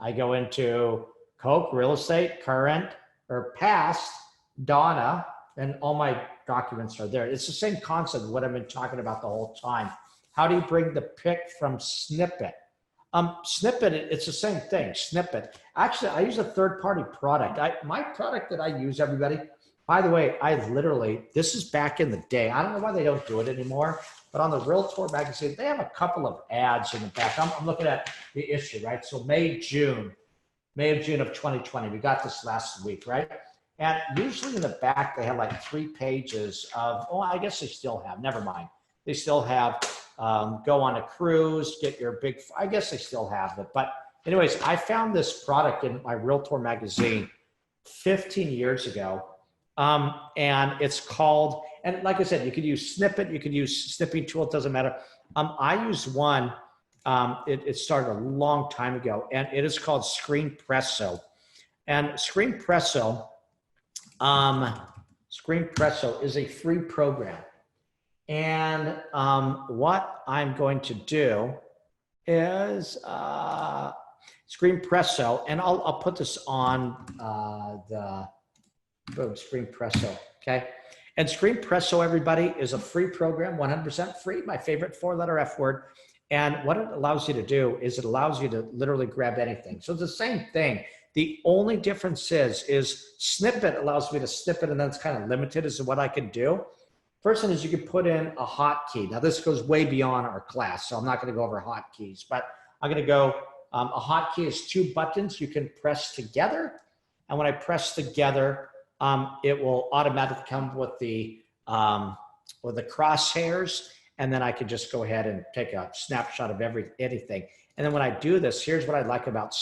I go into Coke, real estate, current, or past, Donna, and all my documents are there. It's the same concept of what I've been talking about the whole time. How do you bring the pic from Snippet? Snippet, it's the same thing, Snippet. Actually, I use a third-party product. My product that I use, everybody, by the way, this is back in the day. I don't know why they don't do it anymore, but on the Realtor magazine, they have a couple of ads in the back. I'm looking at the issue, right? So May of June of 2020. We got this last week, right? And usually in the back, they have like 3 pages of, I guess they still have, never mind. They still have go on a cruise, get your big, I guess they still have it. But anyways, I found this product in my Realtor magazine 15 years ago. And it's called And like I said, you could use Snippet, you could use snipping tool, it doesn't matter. I use one, it started a long time ago, and it is called Screenpresso. And Screenpresso is a free program. And what I'm going to do is Screenpresso, and I'll put this on Screenpresso, okay? And Screenpresso, everybody, is a free program, 100% free, my favorite four-letter F word. And what it allows you to do is it allows you to literally grab anything. So it's the same thing. The only difference is Snippet allows me to snip it, and then it's kind of limited as to what I can do. First thing is you can put in a hotkey. Now this goes way beyond our class, so I'm not going to go over hotkeys, but I'm going to go, a hotkey is 2 buttons you can press together. And when I press together, it will automatically come with the crosshairs. And then I can just go ahead and take a snapshot of anything. And then when I do this, here's what I like about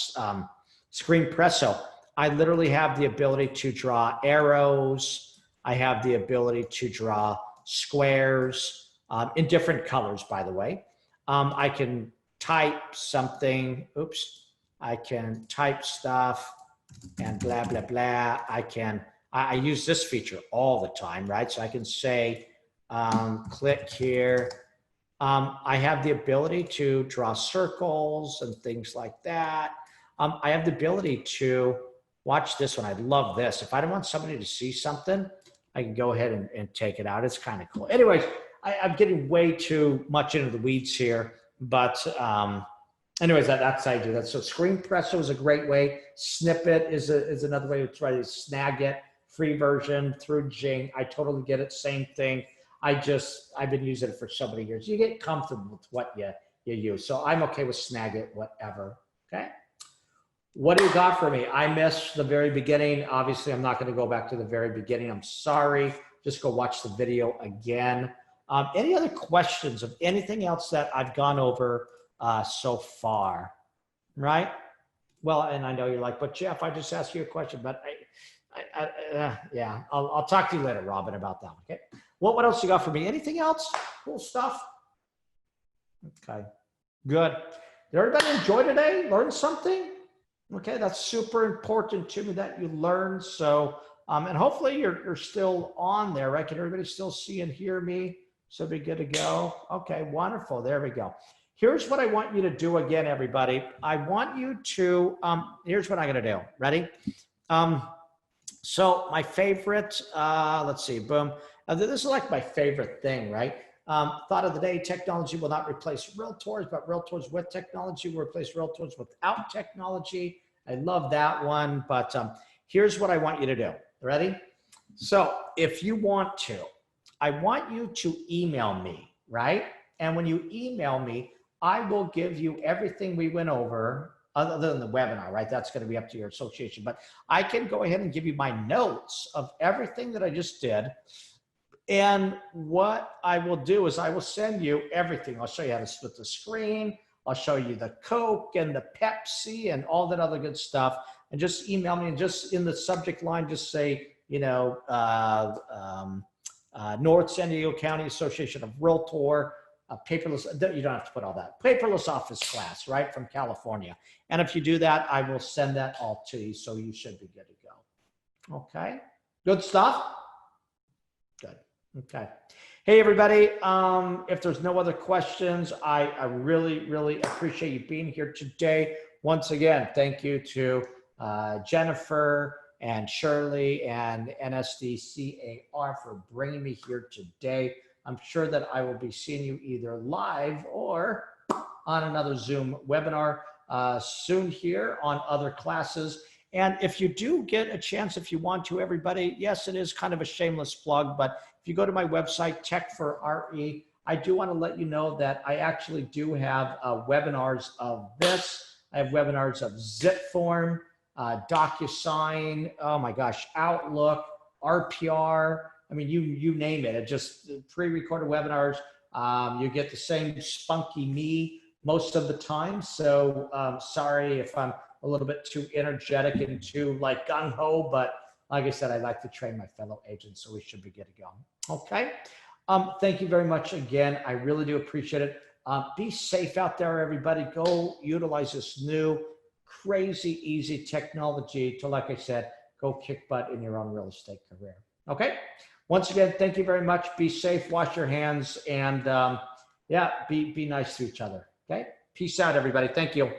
Screenpresso. I literally have the ability to draw arrows. I have the ability to draw squares in different colors, by the way. I can type something. Oops. I can type stuff and blah, blah, blah. I use this feature all the time, right? So I can say, click here. I have the ability to draw circles and things like that. I have the ability to watch this one. I love this. If I don't want somebody to see something, I can go ahead and take it out. It's kind of cool. Anyways, I'm getting way too much into the weeds here, but anyways, that's how I do that. So Screenpresso is a great way. Snippet is another way to try to snag it. Free version through Jing. I totally get it. Same thing. I've been using it for so many years. You get comfortable with what you use. So I'm okay with Snagit, whatever. Okay. What do you got for me? I missed the very beginning. Obviously, I'm not going to go back to the very beginning. I'm sorry. Just go watch the video again. Any other questions of anything else that I've gone over so far? Right? Well, and I know you're like, but Jeff, I just asked you a question, but yeah, I'll talk to you later, Robin, about that. Okay. What else you got for me? Anything else? Cool stuff. Okay. Good. Did everybody enjoy today? Learn something? Okay, that's super important to me that you learn. So, and hopefully you're still on there, right? Can everybody still see and hear me? So be good to go. Okay, wonderful. There we go. Here's what I want you to do again, everybody. I want you to, here's what I'm going to do. Ready? So my favorite, let's see, boom. This is like my favorite thing, right? Thought of the day, technology will not replace realtors, but realtors with technology will replace realtors without technology. I love that one, but here's what I want you to do. Ready? So if you want to, I want you to email me, right? And when you email me, I will give you everything we went over other than the webinar, right? That's going to be up to your association, but I can go ahead and give you my notes of everything that I just did. And what I will do is I will send you everything. I'll show you how to split the screen. I'll show you the Coke and the Pepsi and all that other good stuff. And just email me, and just in the subject line, just say, you know, North San Diego County Association of Realtor, paperless, you don't have to put all that. Paperless office class, right, from California. And if you do that, I will send that all to you. So you should be good to go. Okay, good stuff. Good. Okay. Hey, everybody. If there's no other questions, I really, really appreciate you being here today. Once again, thank you to Jennifer and Shirley and NSDCAR for bringing me here today. I'm sure that I will be seeing you either live or on another Zoom webinar soon here on other classes. And if you do get a chance, if you want to, everybody, yes, it is kind of a shameless plug, but if you go to my website, Tech for RE, I do want to let you know that I actually do have webinars of this. I have webinars of ZipForm, DocuSign, oh my gosh, Outlook, RPR. I mean, you name it. It just pre-recorded webinars. You get the same spunky me most of the time. So sorry if I'm a little bit too energetic and too like gung-ho, but like I said, I like to train my fellow agents, so we should be good to go. Okay. Thank you very much again. I really do appreciate it. Be safe out there, everybody. Go utilize this new, crazy, easy technology to, like I said, go kick butt in your own real estate career. Okay. Once again, thank you very much. Be safe, wash your hands, and yeah, be nice to each other. Okay. Peace out, everybody. Thank you.